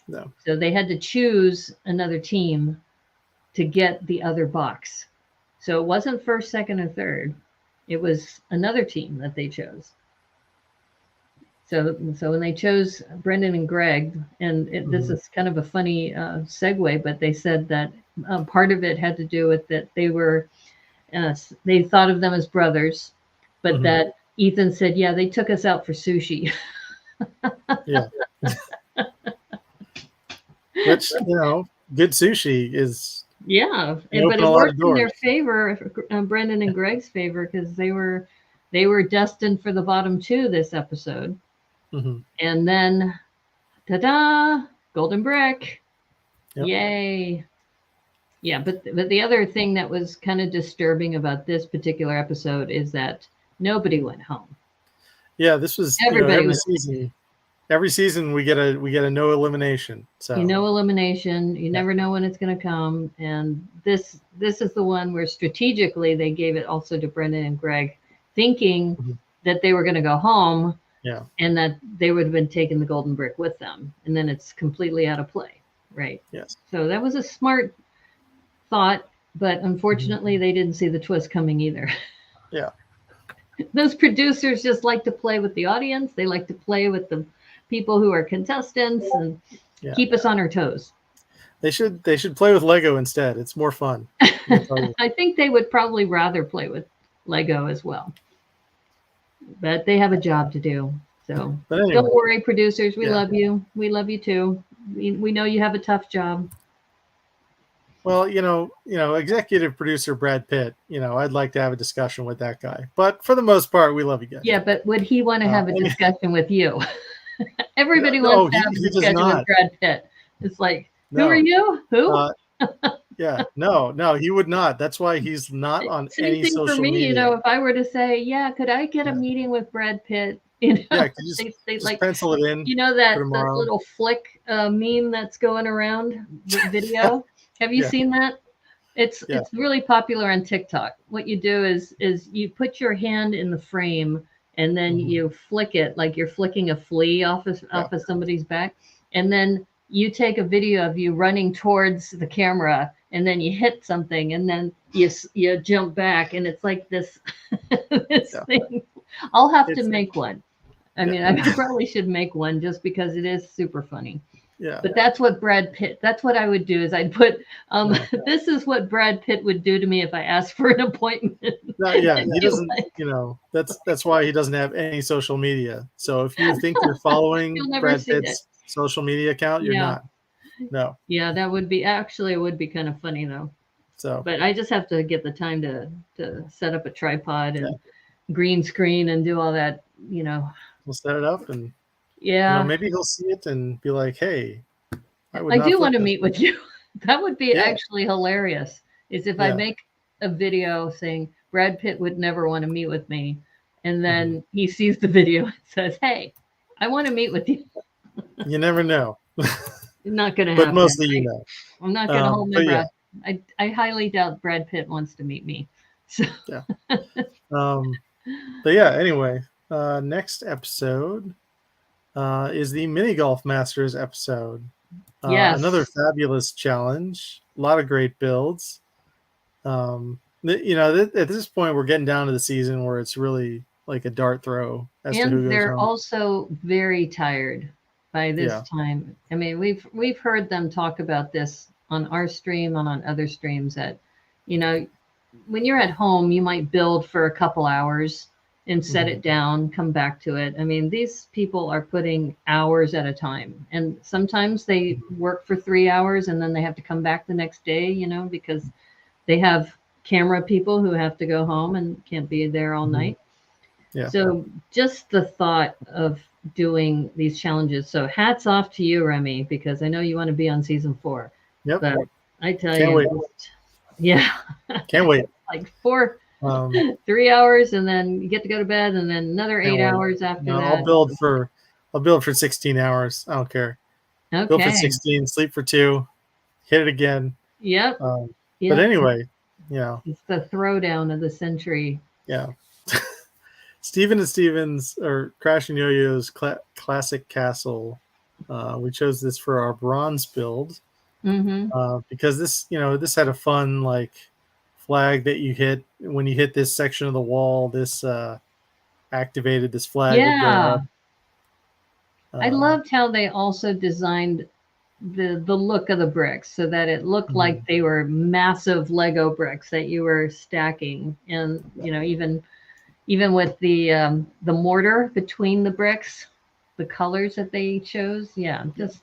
No. So they had to choose another team to get the other box. So it wasn't first, second, or third. It was another team that they chose. So when they chose Brendan and Greg, and this is kind of a funny segue, but they said that part of it had to do with that they thought of them as brothers, but that Ethan said, yeah, they took us out for sushi. Yeah. Which, you know, good sushi is... Yeah, but it worked in their favor, Brendan and Greg's favor, because they were destined for the bottom two this episode. And then, ta-da, golden brick. Yep. Yay. Yeah, but the other thing that was kind of disturbing about this particular episode is that nobody went home. Yeah, this was every season. Every season we get a no elimination. So no elimination. You never know when it's going to come. And this is the one where strategically they gave it also to Brendan and Greg, thinking that they were going to go home. Yeah. And that they would have been taking the golden brick with them. And then it's completely out of play. Right. Yes. So that was a smart thought, but unfortunately they didn't see the twist coming either. Yeah. Those producers just like to play with the audience. They like to play with the people who are contestants and keep us on our toes. They should play with Lego instead. It's more fun. I think they would probably rather play with Lego as well. But they have a job to do. So anyway, don't worry, producers. We love you. We love you too. We know you have a tough job. Well, you know, executive producer Brad Pitt, I'd like to have a discussion with that guy. But for the most part, we love you guys. Yeah, but would he want to have a discussion with you? Everybody wants to have a discussion with Brad Pitt. It's like, who are you? Who? No, he would not. That's why he's not on any social media. For me, if I were to say, could I get a meeting with Brad Pitt? Just like pencil it in. That little flick meme that's going around video. Have you seen that? It's really popular on TikTok. What you do is you put your hand in the frame and then you flick it like you're flicking a flea off of somebody's back, and then you take a video of you running towards the camera, and then you hit something, and then you jump back, and it's like this this thing. I'll have to make one. I mean, I probably should make one just because it is super funny. Yeah. But that's what Brad Pitt, that's what I would do is I'd put, this is what Brad Pitt would do to me if I asked for an appointment. Yeah, he doesn't, that's why he doesn't have any social media. So if you think you're following Brad Pitt's social media account, you're not. No. Yeah, that would be, actually, it would be kind of funny though. So, but I just have to get the time to set up a tripod and green screen and do all that, We'll set it up and maybe he'll see it and be like, hey, I do want to meet with you. That would be actually hilarious, is if I make a video saying Brad Pitt would never want to meet with me, and then he sees the video and says, hey, I want to meet with you. You never know. Not going to happen. But mostly I'm not going to hold my breath. I highly doubt Brad Pitt wants to meet me. So. But yeah, anyway, next episode is the Mini Golf Masters episode. Yes. Another fabulous challenge. A lot of great builds. At this point, we're getting down to the season where it's really like a dart throw. And they're also very tired by this time. I mean, we've heard them talk about this on our stream and on other streams that, when you're at home, you might build for a couple hours and set it down, come back to it. I mean, these people are putting hours at a time, and sometimes they work for 3 hours and then they have to come back the next day, because they have camera people who have to go home and can't be there all night. Yeah. So just the thought of doing these challenges. So hats off to you, Remy, because I know you want to be on season 4. Yep. But I tell Can't you, wait. Can't wait. Like 3 hours, and then you get to go to bed, and then another 8 hours after that. I'll build for 16 hours. I don't care. Okay. Build for 16, sleep for 2, hit it again. Yep. But anyway, it's the throwdown of the century. Yeah. Steven and Stevens, or Crash and Yo-Yo's Classic Castle. We chose this for our bronze build because this had a fun flag that you hit when you hit this section of the wall. This activated this flag. Yeah. I loved how they also designed the look of the bricks so that it looked like they were massive Lego bricks that you were stacking, and even with the mortar between the bricks, the colors that they chose, just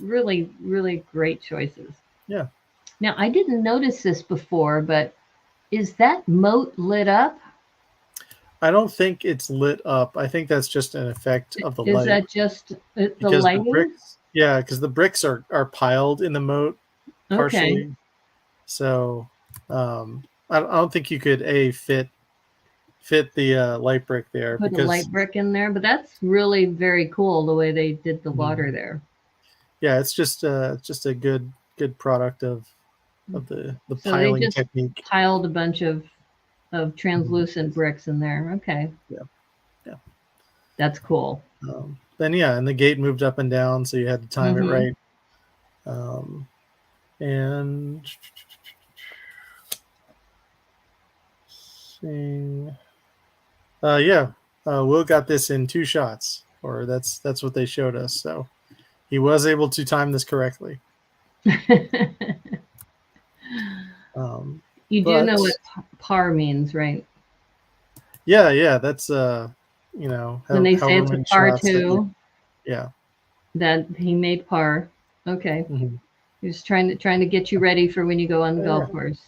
really, really great choices. Yeah. Now, I didn't notice this before, but is that moat lit up? I don't think it's lit up. I think that's just an effect of the light. Is that just the lighting? Because the bricks are piled in the moat partially. Okay. So I don't think you could fit the light brick there. Put a light brick in there, but that's really very cool the way they did the water there. Yeah, it's just a good product of the piling technique. Piled a bunch of translucent bricks in there. Okay. Yeah. That's cool. Then and the gate moved up and down, so you had to time it right. And Will got this in 2 shots, or that's what they showed us. So he was able to time this correctly. You do know what par means, right? Yeah, that's when they say it's a par 2. That he made par. Okay. He was trying to get you ready for when you go on the golf course.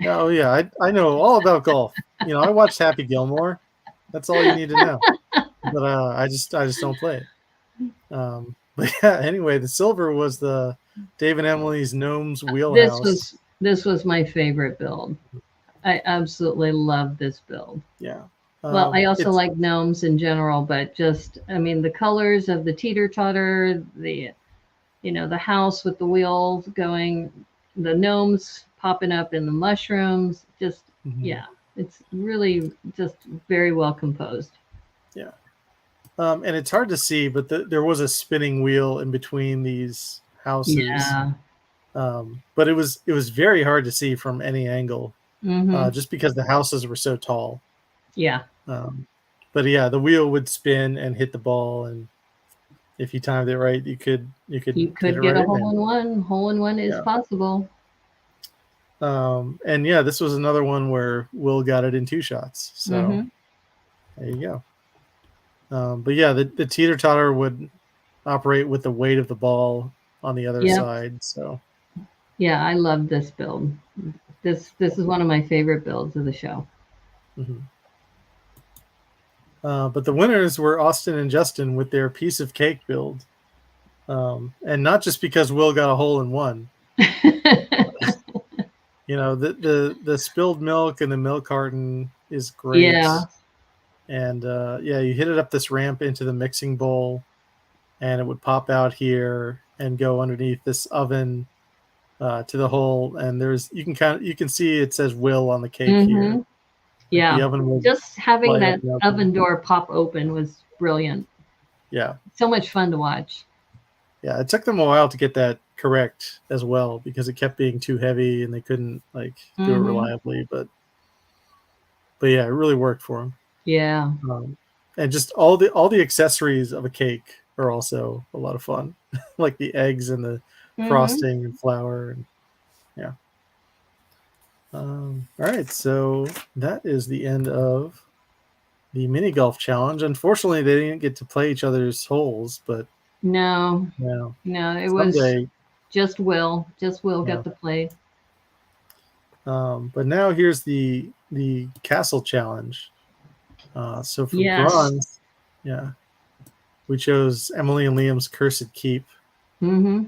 Oh yeah, I know all about golf. I watched Happy Gilmore. That's all you need to know. But I just don't play it. But anyway, the silver was the Dave and Emily's Gnomes Wheelhouse. This was my favorite build. I absolutely love this build. Yeah. Well, I also like gnomes in general, but the colors of the teeter-totter, the house with the wheels going, the gnomes popping up in the mushrooms, It's really just very well composed. Yeah. And it's hard to see, but there was a spinning wheel in between these houses. Yeah. But it was very hard to see from any angle, Mm-hmm. just because the houses were so tall. Yeah. But yeah, the wheel would spin and hit the ball, and if you timed it right, you could You hit it could get right a in there. hole in one. Hole in one is Yeah. possible. And yeah, this was another one where Will got it in 2 shots. So Mm-hmm. there you go. But yeah, the teeter-totter would operate with the weight of the ball on the other Yep. side. So Yeah, I love this build. This is one of my favorite builds of the show. mhm. But the winners were Austin and Justin with their piece of cake build. And not just because Will got a hole in one. You know, the spilled milk and the milk carton is great. Yeah. And yeah, you hit it up this ramp into the mixing bowl, and it would pop out here and go underneath this oven to the hole. And you can see it says Will on the cake Mm-hmm. here. Like Yeah. the oven will Just having light that up the oven. oven door pop open was brilliant. Yeah. So much fun to watch. Yeah, it took them a while to get that correct as well, because it kept being too heavy and they couldn't do it Mhm. reliably. But yeah, it really worked for them. Yeah. And just all the accessories of a cake are also a lot of fun, like the eggs and the Mhm. frosting and flour. And yeah. All right, so that is the end of the mini golf challenge. Unfortunately, they didn't get to play each other's holes, but No, yeah, no, it was someday. just Will. Just Will Yeah. got to play. But now here's the castle challenge. So for Yes. bronze, yeah, we chose Emily and Liam's Cursed Keep. Mm-hmm.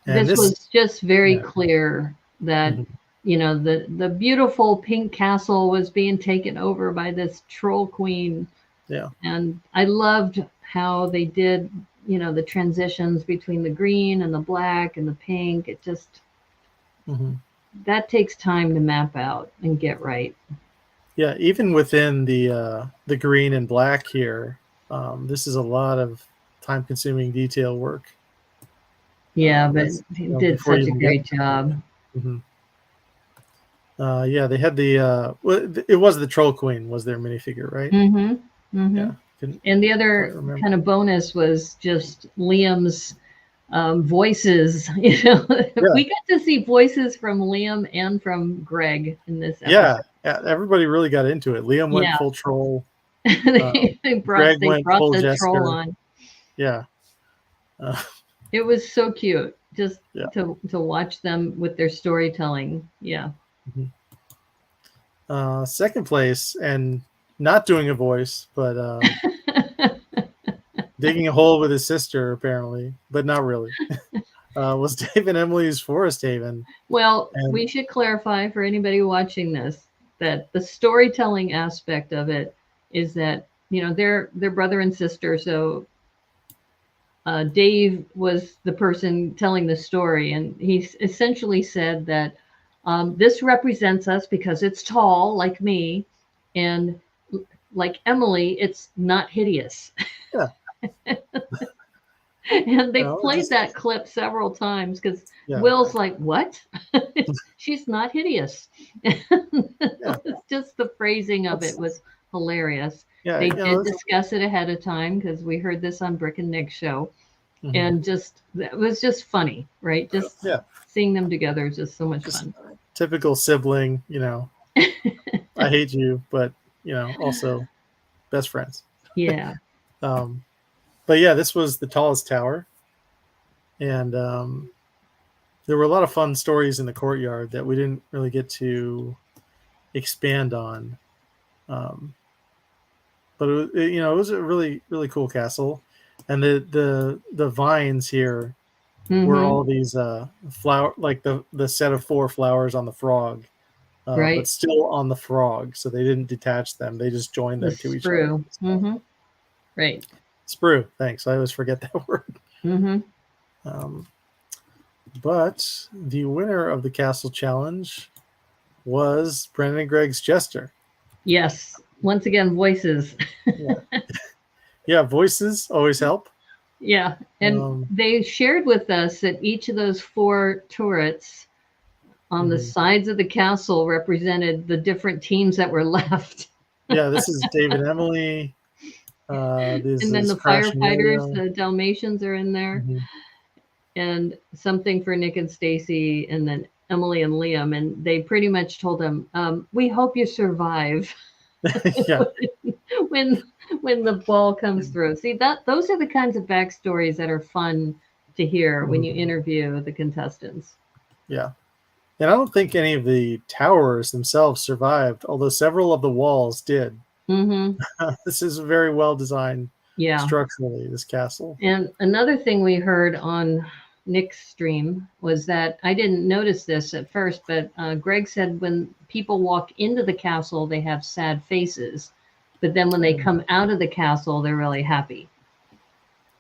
And This was just very yeah. clear that Mhm. you know the beautiful pink castle was being taken over by this troll queen. Yeah. And I loved how they did, you know, the transitions between the green and the black and the pink. It just Mhm. that takes time to map out and get right. Yeah, even within the green and black here, this is a lot of time-consuming detail work. Yeah, but he did before you such a even get great job. Mhm. Yeah, they had it was the Troll Queen was their minifigure, right? Mm-hmm. Mm-hmm. Yeah. And the quite other remember. kind of bonus was just Liam's voices. You know, we got to see voices from Liam and from Greg in this episode. Yeah, everybody really got into it. Liam went Yeah. full troll. they brought Greg went full the Jester. troll on. Yeah. It was so cute just Yeah. to watch them with their storytelling. Yeah. Second place, and not doing a voice, but digging a hole with his sister, apparently, but not really, was Dave and Emily's Forest Haven. Well, we should clarify for anybody watching this that the storytelling aspect of it is that, you know, they're brother and sister. So Dave was the person telling the story, and he essentially said that this represents us because it's tall, like me, and like Emily, it's not hideous. Yeah. And they played that clip several times because Will's like, "What? She's not hideous." It's just the phrasing of it was hilarious. Yeah, they did discuss it ahead of time because we heard this on Brick and Nick's show. Mm-hmm. And just it was just funny, right? Just seeing them together is just so much fun. Typical sibling, you know. I hate you, but you know, also best friends. Yeah. But yeah, this was the tallest tower, and there were a lot of fun stories in the courtyard that we didn't really get to expand on. But it was a really, really cool castle. And the vines here were all these flower, like the set of 4 flowers on the frog, right? But still on the frog, so they didn't detach them; they just joined them to each other. Mm-hmm. Right. Sprue. Thanks. I always forget that word. Mm-hmm. But the winner of the castle challenge was Brennan and Greg's Jester. Yes. Once again, voices. Yeah, voices always help. Yeah. And they shared with us that each of those 4 turrets on the sides of the castle represented the different teams that were left. Yeah, this is Dave and Emily. This and then is the Crash and firefighters, Yo-Yo. the Dalmatians are in there. And something for Nick and Stacy, and then Emily and Liam. And they pretty much told them, we hope you survive. Yeah. when the ball comes through. See, those are the kinds of backstories that are fun to hear when you interview the contestants. Yeah. And I don't think any of the towers themselves survived, although several of the walls did. This is very well designed structurally, this castle. And another thing we heard on Nick's stream was that I didn't notice this at first, but Greg said when people walk into the castle, they have sad faces. But then when they come out of the castle, they're really happy.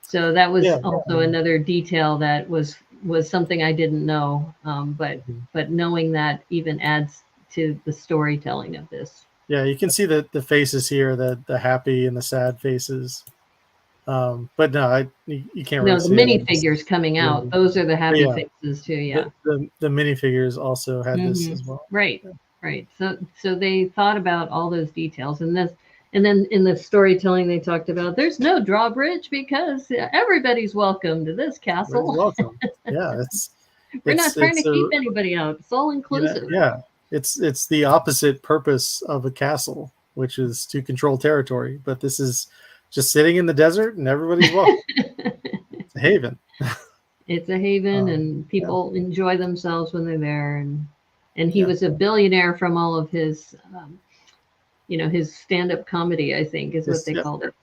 So that was also another detail that was something I didn't know. But knowing that even adds to the storytelling of this. Yeah, you can see the faces here, the happy and the sad faces. But no, you can't really see the minifigures coming out. Those are the happy faces too. Yeah. The minifigures also had this as well. Right. So they thought about all those details, and then in the storytelling they talked about there's no drawbridge because everybody's welcome to this castle. Welcome. Yeah, we're not trying to keep anybody out. It's all inclusive. Yeah. It's the opposite purpose of a castle, which is to control territory. But this is just sitting in the desert and everybody's welcome. It's a haven. It's a haven, and people enjoy themselves when they're there. And he was a billionaire from all of his, his stand-up comedy, I think, is what they called it.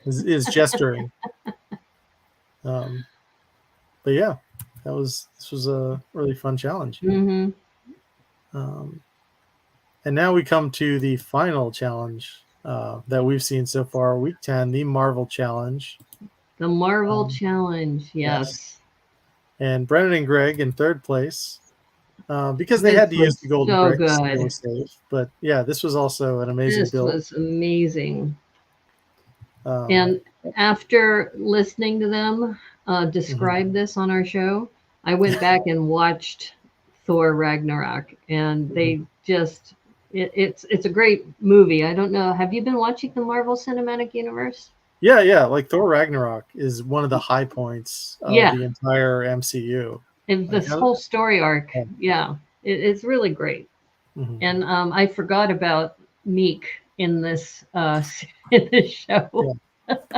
Is gesturing. But yeah, this was a really fun challenge. And now we come to the final challenge that we've seen so far, week 10, the Marvel Challenge. The Marvel Challenge, yes. And Brennan and Greg in third place because they had to use the golden bricks. They were safe. But yeah, this was also an amazing build. This was amazing. And after listening to them describe this on our show, I went back and watched Thor Ragnarok, and they just it's a great movie. I don't know. Have you been watching the Marvel Cinematic Universe? Yeah. Like Thor Ragnarok is one of the high points of the entire MCU. And this whole story arc, it's really great. And I forgot about Meek in this show.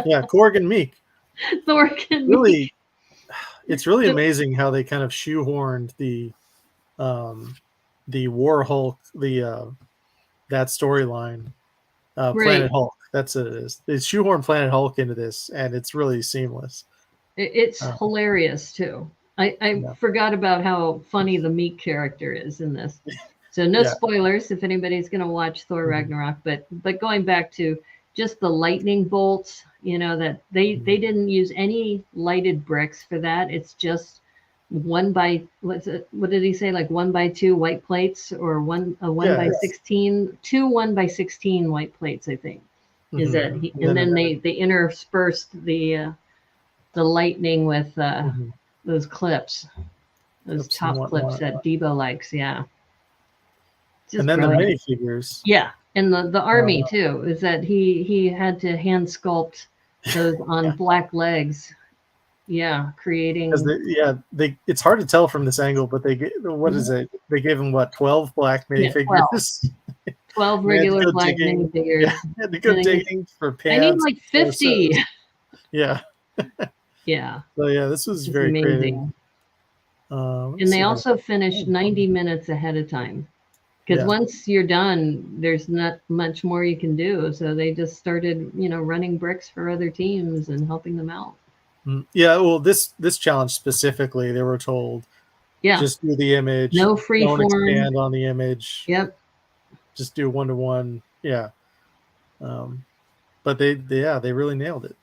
Korg and Meek. Thor and Meek. It's really amazing how they kind of shoehorned the War Hulk, that storyline, Planet Hulk. That's what it is. They shoehorned Planet Hulk into this, and it's really seamless. It's hilarious too. I forgot about how funny the Meek character is in this. So no spoilers if anybody's going to watch Thor Ragnarok. But going back to just the lightning bolts, that they didn't use any lighted bricks for that. It's just 1 by what did he say, like 1 by 2 white plates, or 1 by 16, 2 1 by 16 white plates, I think. Is that and then they interspersed the lightning with those clips, those top clips that Debo likes. Just and then brilliant. The minifigures. Yeah, and the army too. Is that he had to hand sculpt those on black legs. Yeah, creating. It's hard to tell from this angle, but they is it? They gave him 12 black minifigures. 12 regular black minifigures. Had to go digging for pants. I need like 50. Yeah. Yeah. So this was very amazing. And they also finished 90 minutes ahead of time. Because once you're done, there's not much more you can do. So they just started, running bricks for other teams and helping them out. Yeah, well, this challenge specifically, they were told, just do the image. No free don't form. Expand on the image. Yep. Just do 1-to-1. Yeah. But they really nailed it.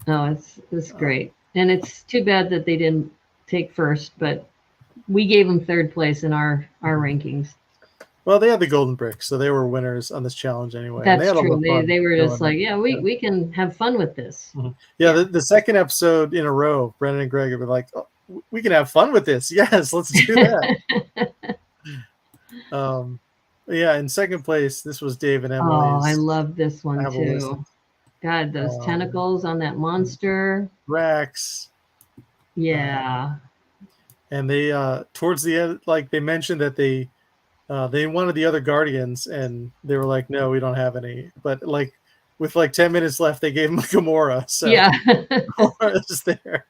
Oh, it's great. And it's too bad that they didn't take first, but we gave them third place in our rankings. Well, they had the golden brick, so they were winners on this challenge anyway, and they That's had a lot true. of They fun they were just doing it. like, yeah, Yeah. we can have fun with this. Mhm. Yeah, Yeah. the second episode in a row, Brendan and Greg have been like, "Oh, we can have fun with this. Yes, let's do that." Um, yeah, in second place, this was Dave and Oh, I Emily's. love this I one have a list. too. God, those Um, tentacles on that monster. Rex, Yeah. and they towards the end, like they mentioned that they wanted the other Guardians, and they were like, "No, we don't have any." But like with like 10 minutes left, they gave him Gamora, so Yeah. Gamora is there.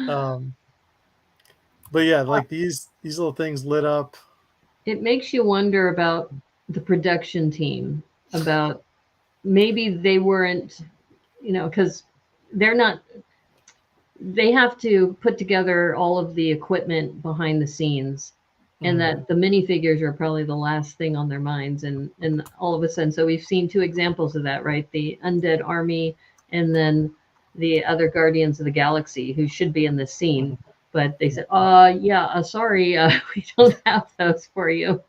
Um, but yeah, like these little things lit up. It makes you wonder about the production team, about maybe they weren't, because they're not, they have to put together all of the equipment behind the scenes, and that the minifigures are probably the last thing on their minds. And all of a sudden, so we've seen two examples of that, right? The Undead Army, and then the other Guardians of the Galaxy, who should be in this scene. But they said, yeah, sorry, we don't have those for you.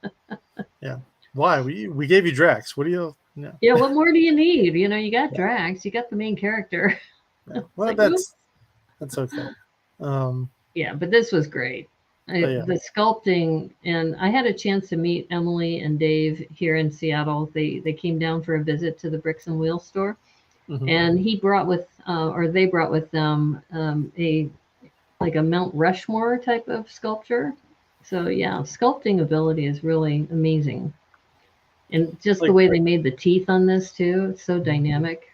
Yeah. Why? We gave you Drax. What do you? No. Yeah, what more do you need? You got Drax, you got the main character. Yeah. Well, like, that's okay. Yeah, but this was great. Yeah. The sculpting, and I had a chance to meet Emily and Dave here in Seattle. They came down for a visit to the Bricks and Wheel store, and he brought with, or they brought with them, a Mount Rushmore type of sculpture. So yeah, sculpting ability is really amazing, and just the way they made the teeth on this too. It's so dynamic.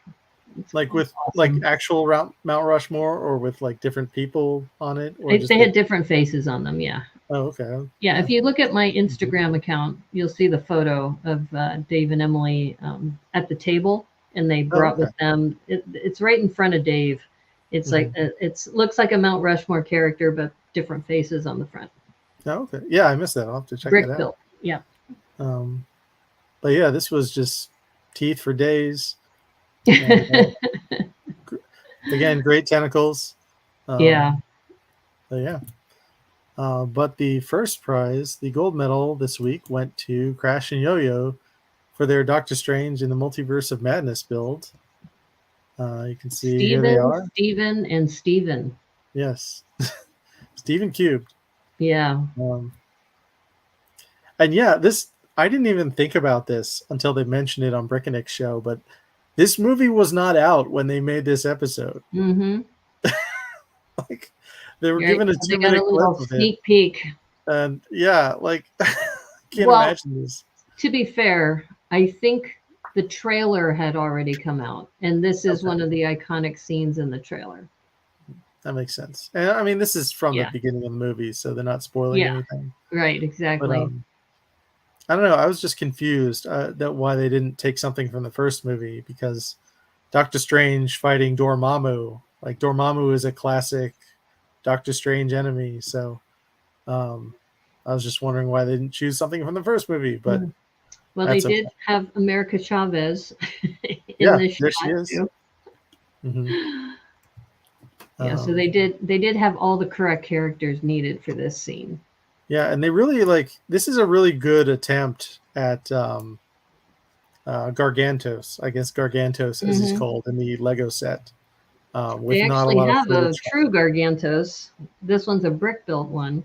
It's like with awesome. like actual Mount Rushmore, or with like different people on it, or They had different faces on them. Yeah. Oh, okay. Yeah, if you look at my Instagram account, you'll see the photo of Dave and Emily at the table, and they brought with them. It's right in front of Dave. It's like it looks like a Mount Rushmore character, but different faces on the front. Oh, okay. Yeah, I missed that. I'll have to check Brick that out. built. Yeah. But yeah, this was just teeth for days. Again, great tentacles. Yeah. Yeah. But the first prize, the gold medal this week, went to Crash and Yo-Yo for their Doctor Strange in the Multiverse of Madness build. You can see here they are. Steven and Steven. Yes. Steven cubed. Yeah. And yeah, this, I didn't even think about this until they mentioned it on Brick and Nick's show, but this movie was not out when they made this episode. Like they were given a 2-minute clip of sneak peek. And yeah, like can't imagine this. To be fair, I think the trailer had already come out, and this is one of the iconic scenes in the trailer. That makes sense. And I mean, this is from the beginning of the movie, so they're not spoiling anything. Right, exactly. But, I don't know. I was just confused that why they didn't take something from the first movie, because Doctor Strange fighting Dormammu, like Dormammu is a classic Doctor Strange enemy. So I was just wondering why they didn't choose something from the first movie. But well, they did have America Chavez in this shot she is. too. Yeah, so they did have all the correct characters needed for this scene. Yeah, and they really this is a really good attempt at Gargantos. I guess Gargantos, as he's called in the Lego set. They actually have a true Gargantos. This one's a brick built one.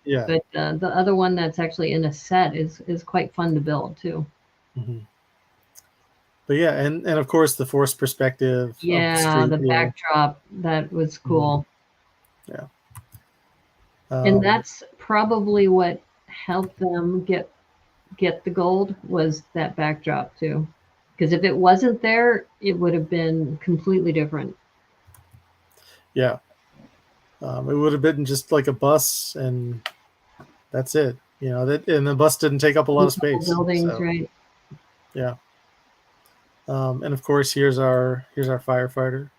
Yeah. But the other one that's actually in a set is quite fun to build too. But yeah, and of course the forced perspective. Yeah, the backdrop, that was cool. Yeah. And that's probably what helped them get the gold, was that backdrop too. Because if it wasn't there, it would have been completely different. Yeah. It would have been just like a bus, and that's it. And the bus didn't take up a lot of space. Buildings, right? Yeah. And of course, here's our firefighter.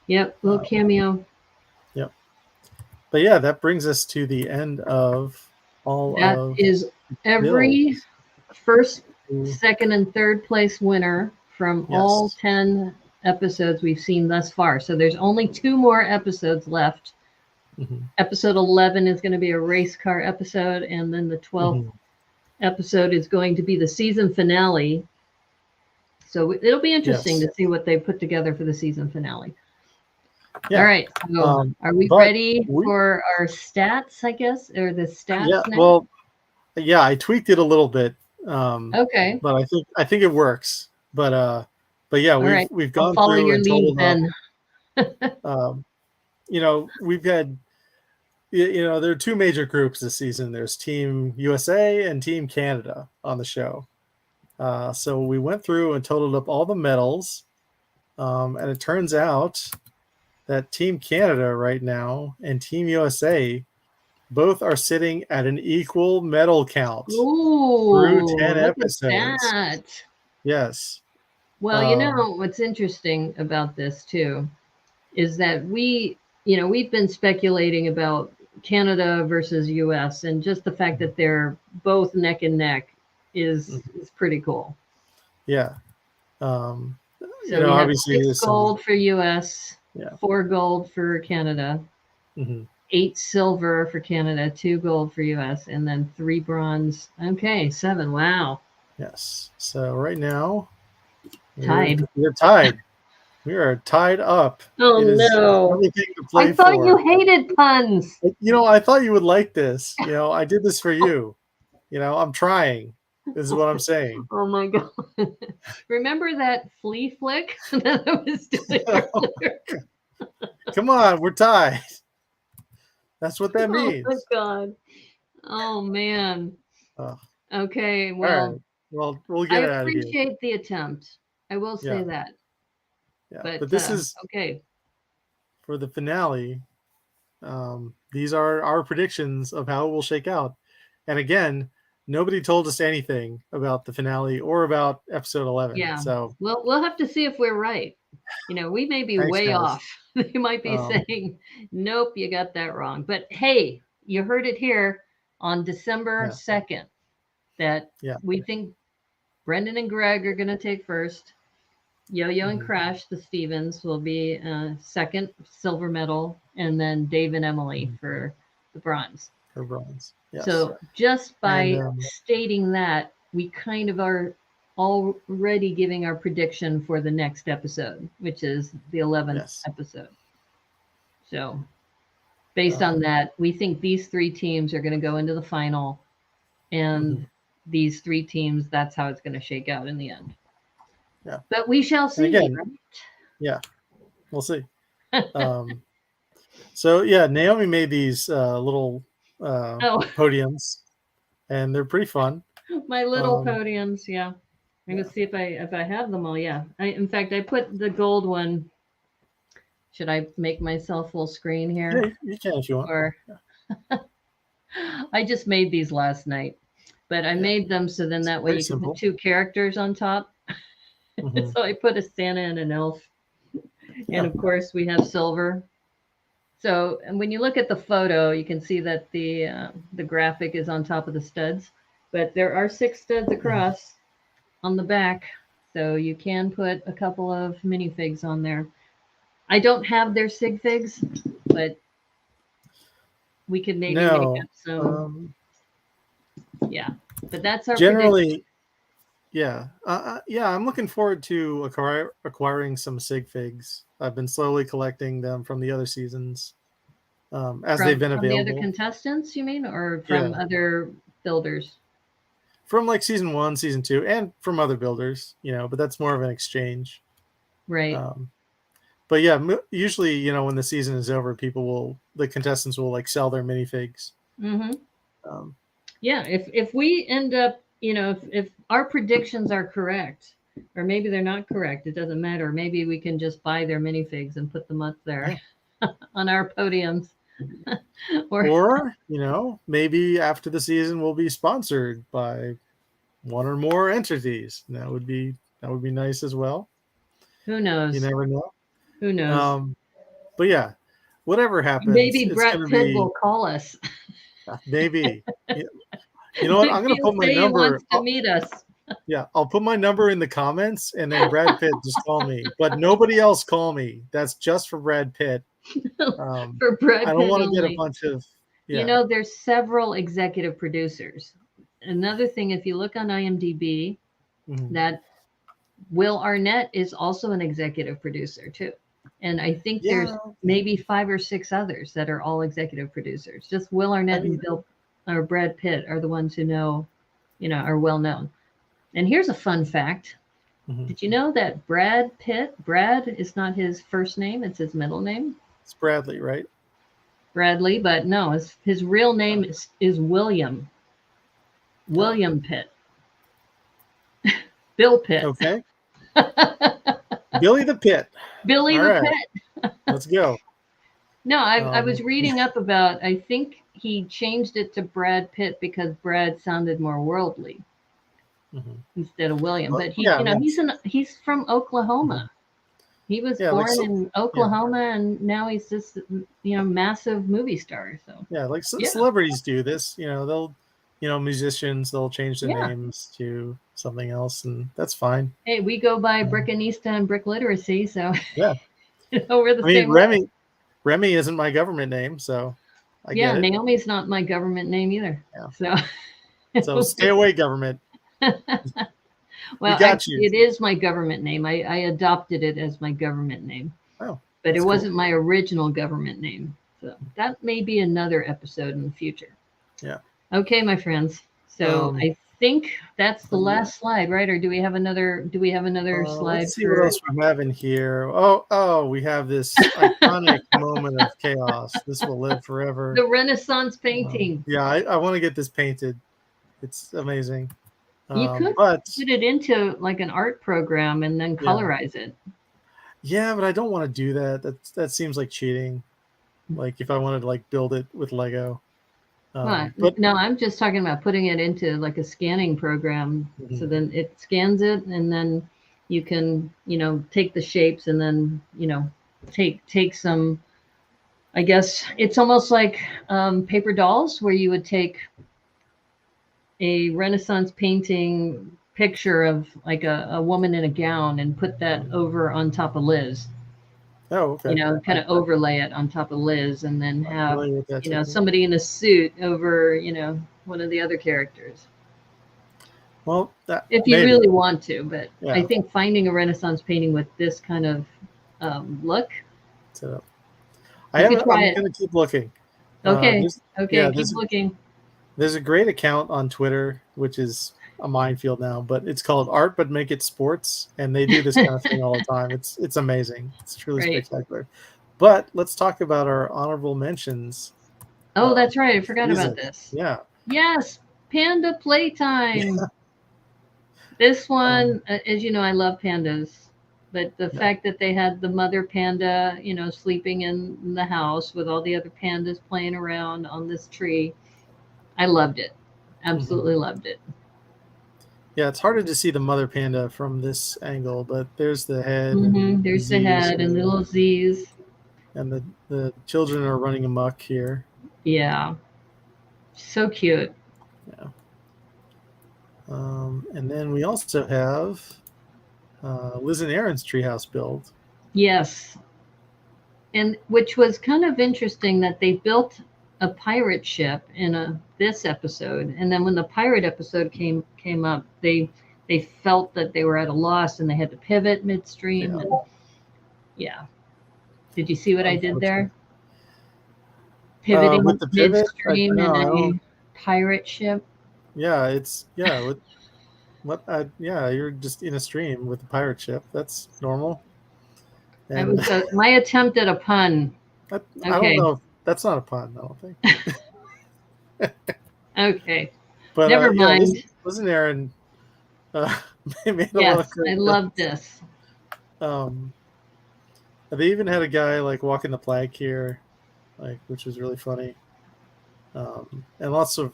Yep, little cameo. Yep. But yeah, that brings us to the end of all of. That is every first, second, and third place winner from all 10 episodes we've seen thus far. So there's only 2 more episodes left Episode 11 is going to be a race car episode, and then the 12th episode is going to be the season finale. So it'll be interesting to see what they put together for the season finale. Yeah. All right. So are we ready for our stats, I guess, or the stats? Yeah. Now? Well, yeah, I tweaked it a little bit. Okay. But I think it works. But yeah, we've gone through and totaled up. You know, we've had, you know, there are two major groups this season. There's Team USA and Team Canada on the show. So we went through and totaled up all the medals. And it turns out that Team Canada right now and Team USA both are sitting at an equal medal count. Ooh, through 10 episodes. That. Yes. Well, you know, what's interesting about this too is that we've been speculating about Canada versus US, and just the fact that they're both neck and neck is pretty cool. Yeah. So you know, obviously 6 gold for US, 4 gold for Canada, 8 silver for Canada, 2 gold for US, and then 3 bronze. Okay, 7. Wow. Yes. So right now, tied. We're tied. We are tied up. Oh no! I thought you hated puns. You know, I thought you would like this. You know, I did this for you. You know, I'm trying. This is what I'm saying. Oh my god! Remember that flea flick that I was doing earlier? Come on, we're tied. That's what that means. Oh my god! Oh man. Okay. Well. Right. Well, we'll get it out of here. I appreciate the attempt. I will say that. Yeah. But this is okay. For the finale. These are our predictions of how it will shake out. And again, nobody told us anything about the finale or about episode 11. Yeah. So we'll have to see if we're right. You know, we may be way off. They might be saying, nope, you got that wrong. But hey, you heard it here on December 2nd that we think Brendan and Greg are going to take first. Yo-Yo and Crash, the Stevens, will be second, silver medal, and then Dave and Emily for the bronze. For bronze. Yes. So just by stating that, we kind of are already giving our prediction for the next episode, which is the 11th episode. So based on that, we think these 3 teams are going to go into the final, and these 3 teams, that's how it's going to shake out in the end. Yeah. But we shall see. Again, right? Yeah, we'll see. So yeah, Naomi made these little podiums, and they're pretty fun. My little podiums, yeah. I'm gonna see if I have them all. Yeah. In fact, I put the gold one. Should I make myself full screen here? Yeah, you can if you want. Or I just made these last night, but I made them so then that way you can put 2 characters on top. So I put a Santa and an elf. And of course we have silver. So, and when you look at the photo, you can see that the graphic is on top of the studs, but there are 6 studs across on the back. So you can put a couple of minifigs on there. I don't have their sig figs, but we could maybe make up some. Yeah, but that's our generally. Prediction. Yeah. I'm looking forward to acquiring some sig figs. I've been slowly collecting them from the other seasons they've been available. From the other contestants, you mean, or from other builders? From like season 1, season 2, and from other builders, you know, but that's more of an exchange. Right. But yeah, usually, you know, when the season is over, the contestants will like sell their minifigs. Yeah. If we end up, you know, if our predictions are correct, or maybe they're not correct, it doesn't matter. Maybe we can just buy their minifigs and put them up there on our podiums. or, you know, maybe after the season we'll be sponsored by one or more entities. That would be nice as well. Who knows? You never know. Who knows? But yeah, whatever happens, maybe Brett Pitt will call us. Maybe. You know what? I'm going to put my number. He wants to meet us. Yeah, I'll put my number in the comments, and then Brad Pitt just call me. But nobody else call me. That's just for Brad Pitt. For Brad I don't Pitt want to get a only. bunch of You know, there's several executive producers. Another thing, if you look on IMDb, Mhm. that Will Arnett is also an executive producer too. And I think there's Yeah. maybe 5 or 6 others that are all executive producers. Just Will I Arnett and mean, Bill or Brad Pitt are the ones who know, are well known. And here's a fun fact. mhm. Did you know that Brad is not his first name, it's his middle name? It's Bradley, right? Bradley, but no, his real name is William. William Pitt. Bill Pitt. Okay. Billy the Pit. Billy All the right. Pit. Let's go. No, I was reading up about, I think he changed it to Brad Pitt because Brad sounded more worldly instead of William. Well, But yeah, I mean, he's from Oklahoma. He was yeah, born in Oklahoma, and now he's just massive movie star. So yeah, like celebrities do this. They'll, musicians, they'll change their names to something else, and that's fine. Hey, we go by Brickanista and Brick Literacy, so Yeah, we're the same. Remy isn't my government name, so I yeah, get it. Naomi's not my government name either. Yeah. So stay away, government. Well, actually, it is my government name. I adopted it as my government name. Oh, but it wasn't my original government name. So that may be another episode in the future. Yeah. Okay, my friends. So I think that's the last slide, right? Or do we have another slide? Let's see what else we have in here. Oh, we have this iconic moment of chaos. This will live forever. The Renaissance painting. Yeah, I want to get this painted. It's amazing. You could put it into like an art program and then colorize it. Yeah, but I don't want to do that. That seems like cheating. Like if I wanted to like build it with Lego. But no, I'm just talking about putting it into like a scanning program. So then it scans it, and then you can, take the shapes and then, take some. I guess it's almost like paper dolls, where you would take a Renaissance painting picture of like a woman in a gown and put that over on top of Liz. Oh, okay. Kind of overlay it on top of Liz, and then have somebody in a suit over one of the other characters. Well, if you really want to, but I think finding a Renaissance painting with this kind of look. So I'm going to keep looking. Okay. Keep looking. There's a great account on Twitter, which is a minefield now, but it's called Art But Make It Sports, and they do this kind of thing all the time. It's amazing. It's truly spectacular. But let's talk about our honorable mentions. Oh, that's right. I forgot about this. Yeah. Yes, Panda Playtime. Yeah. This one, as you know, I love pandas, but the fact that they had the mother panda, sleeping in the house with all the other pandas playing around on this tree, I loved it. Absolutely loved it. Yeah, it's harder to see the mother panda from this angle, but there's the head. There's the head and the little Z's. And the children are running amok here. Yeah. So cute. Yeah. And then we also have Liz and Aaron's treehouse build. Yes. And which was kind of interesting that they built a pirate ship in this episode, and then when the pirate episode came up, they felt that they were at a loss and they had to pivot midstream. Did you see what I did there? Pivoting with the pivot, midstream in a pirate ship. Yeah, you're just in a stream with a pirate ship. That's normal. And my attempt at a pun. I don't know. That's not a pun, I don't think. Okay. But never mind. Listen, Aaron. Made a yes, I love this. They even had a guy like walking the plank here, which was really funny. And lots of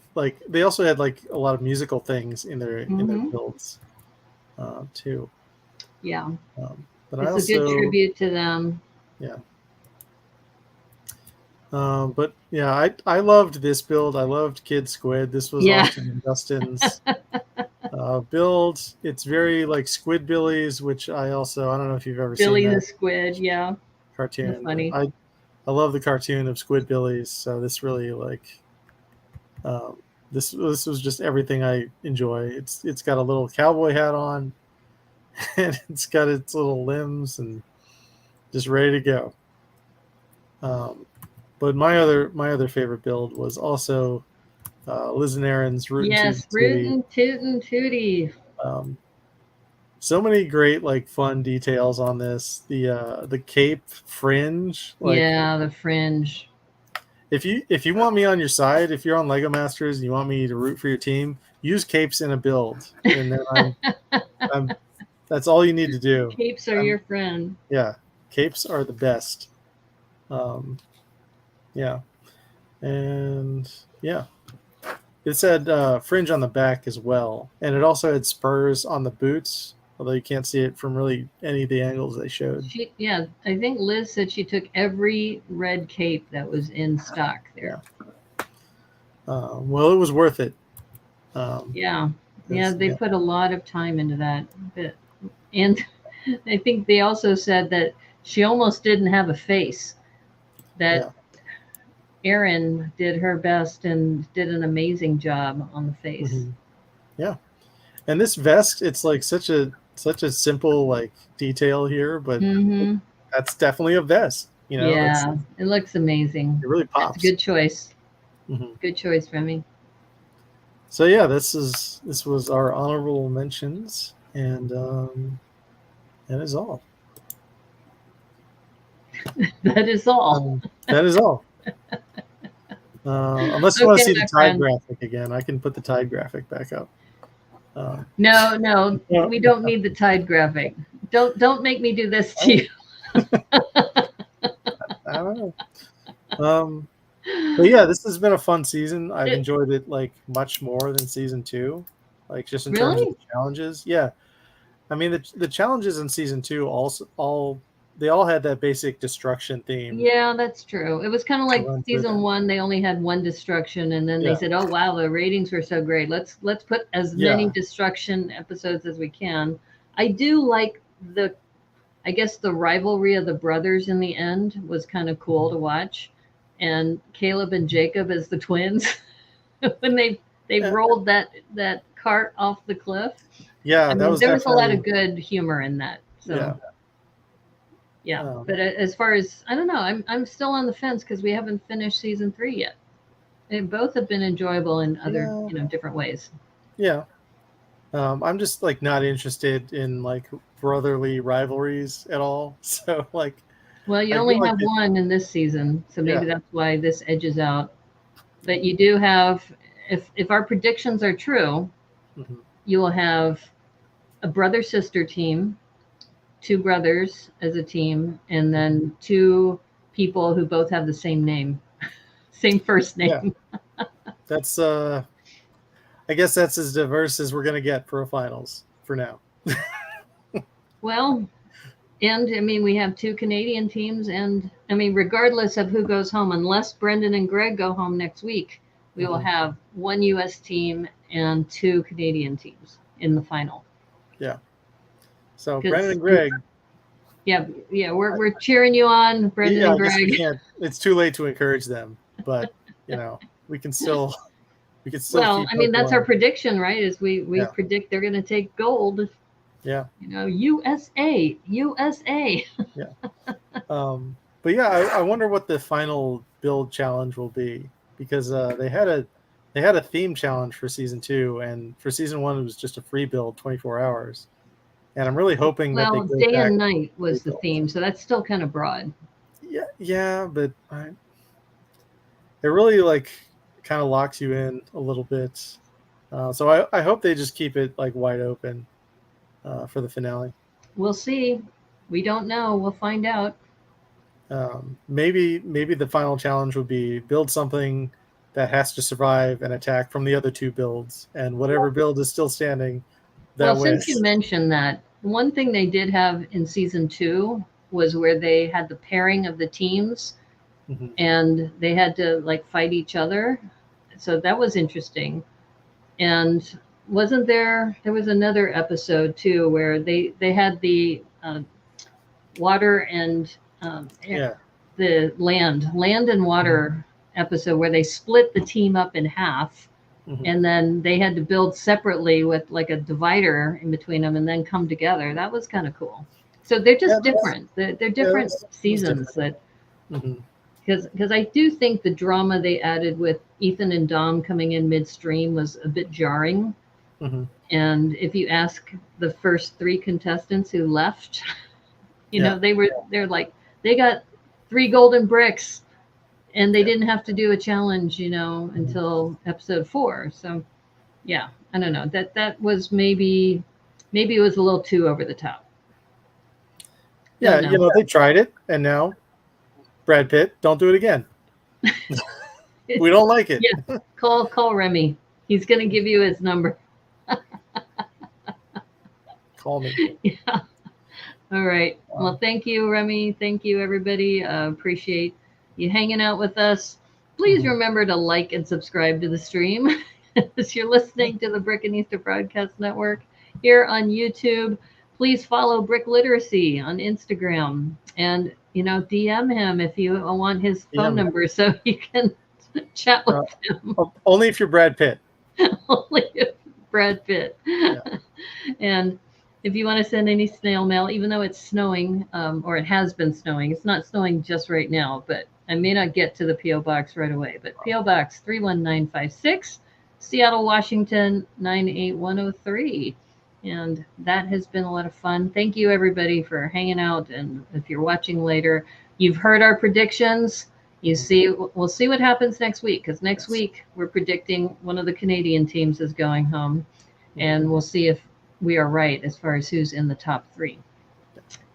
they also had like a lot of musical things in their builds, too. Yeah. But it's a good tribute to them. Yeah. But yeah, I loved this build. I loved Kid Squid. This was Austin and Dustin's build. It's very like Squidbillies, which I don't know if you've ever seen Billy the Squid, cartoon. That's funny. I love the cartoon of Squidbillies, so this really like this was just everything I enjoy. It's got a little cowboy hat on, and it's got its little limbs and just ready to go. But my other favorite build was also Liz and Aaron's Rootin' Tootin' Yes, rootin' tootin' tootie. Tootie. So many great like fun details on this. The cape fringe, like Yeah, the fringe. if you want me on your side, if you're on Lego Masters and you want me to root for your team, use capes in a build, and then I'm that's all you need to do. Capes are your friend. Yeah, capes are the best. Yeah, and yeah, it said fringe on the back as well, and it also had spurs on the boots. Although you can't see it from really any of the angles they showed. Yeah, I think Liz said she took every red cape that was in stock there. Well, it was worth it. Yeah, they put a lot of time into that. And I think they also said that she almost didn't have a face. That Erin did her best and did an amazing job on the face. Mm-hmm. Yeah, and this vest, it's like such a simple like detail here, but that's definitely a vest. You know, yeah, it looks amazing. It really pops. That's a good choice. Mm-hmm. Good choice, Remy. So yeah, this was our honorable mentions, and that is all. That is all. That is all. Unless you want to see the Tide graphic again, I can put the Tide graphic back up. No, we don't need the Tide graphic. Don't make me do this to you. I don't know. But yeah, this has been a fun season. I've enjoyed it like much more than season 2, like just in terms of the challenges. Yeah, I mean the challenges in season 2 they all had that basic destruction theme. Yeah, that's true. It was kind of like season 1. They only had one destruction, and then they said, "Oh wow, the ratings were so great. Let's put as many destruction episodes as we can." I do like I guess the rivalry of the brothers in the end was kind of cool to watch, and Caleb and Jacob as the twins when they rolled that cart off the cliff. Yeah, there was a lot of good humor in that. So. Yeah, but as far as I don't know, I'm still on the fence because we haven't finished season 3 yet. And both have been enjoyable in other different ways. Yeah, I'm just like not interested in like brotherly rivalries at all. So like, well, you only have one in this season, so maybe that's why this edges out. But you do have, if our predictions are true, you will have a brother-sister team. 2 brothers as a team, and then 2 people who both have the same name, same first name. Yeah. That's I guess that's as diverse as we're going to get for a finals for now. Well, and I mean, we have 2 Canadian teams, and I mean, regardless of who goes home, unless Brendan and Greg go home next week, we will have 1 U.S. team and 2 Canadian teams in the final. Yeah. So Brendan and Greg. Yeah, we're cheering you on, Brendan and Greg. It's too late to encourage them, but we can still. Well, I mean, that's our prediction, right? Is we predict they're going to take gold. Yeah. USA. Yeah. But yeah, I wonder what the final build challenge will be, because they had a theme challenge for season 2, and for season 1 it was just a free build, 24 hours. And I'm really hoping that they day and night was the theme, so that's still kind of broad. Yeah, but it really like kind of locks you in a little bit. So I hope they just keep it like wide open for the finale. We'll see. We don't know. We'll find out. Maybe the final challenge would be build something that has to survive an attack from the other 2 builds, and whatever build is still standing. Since you mentioned that, one thing they did have in season 2 was where they had the pairing of the teams, and they had to like fight each other. So that was interesting. And wasn't there was another episode too where they had the water and the land and water episode where they split the team up in half, and then they had to build separately with like a divider in between them and then come together. That was kind of cool. So they're just different. They're different seasons that. Because I do think the drama they added with Ethan and Dom coming in midstream was a bit jarring. And if you ask the first 3 contestants who left, you know, they're like, they got 3 golden bricks and they didn't have to do a challenge, you know, until episode 4. So yeah, I don't know, that was maybe it was a little too over the top. Yeah, you know, they tried it, and now Brad Pitt, don't do it again. We don't like it. Yeah, call Remy. He's going to give you his number. Call me. Yeah. All right. Well, thank you, Remy. Thank you, everybody. Appreciate you hanging out with us. Please remember to like and subscribe to the stream as you're listening to the Brick and Easter Broadcast Network here on YouTube. Please follow Brick Literacy on Instagram, and you know, DM him if you want his phone number so you can chat with him. Only if you're Brad Pitt. Only if Brad Pitt. Yeah. And if you want to send any snail mail, even though it's snowing, or it has been snowing, it's not snowing just right now, but I may not get to the P.O. Box right away. But P.O. Box 31956, Seattle, Washington 98103. And that has been a lot of fun. Thank you, everybody, for hanging out. And if you're watching later, you've heard our predictions. We'll see what happens next week, because next week we're predicting one of the Canadian teams is going home. And we'll see if we are right as far as who's in the top 3.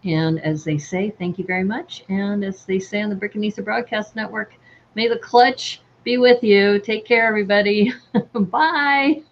And as they say, thank you very much. And as they say on the Brick and Easter Broadcast Network, may the clutch be with you. Take care, everybody. Bye.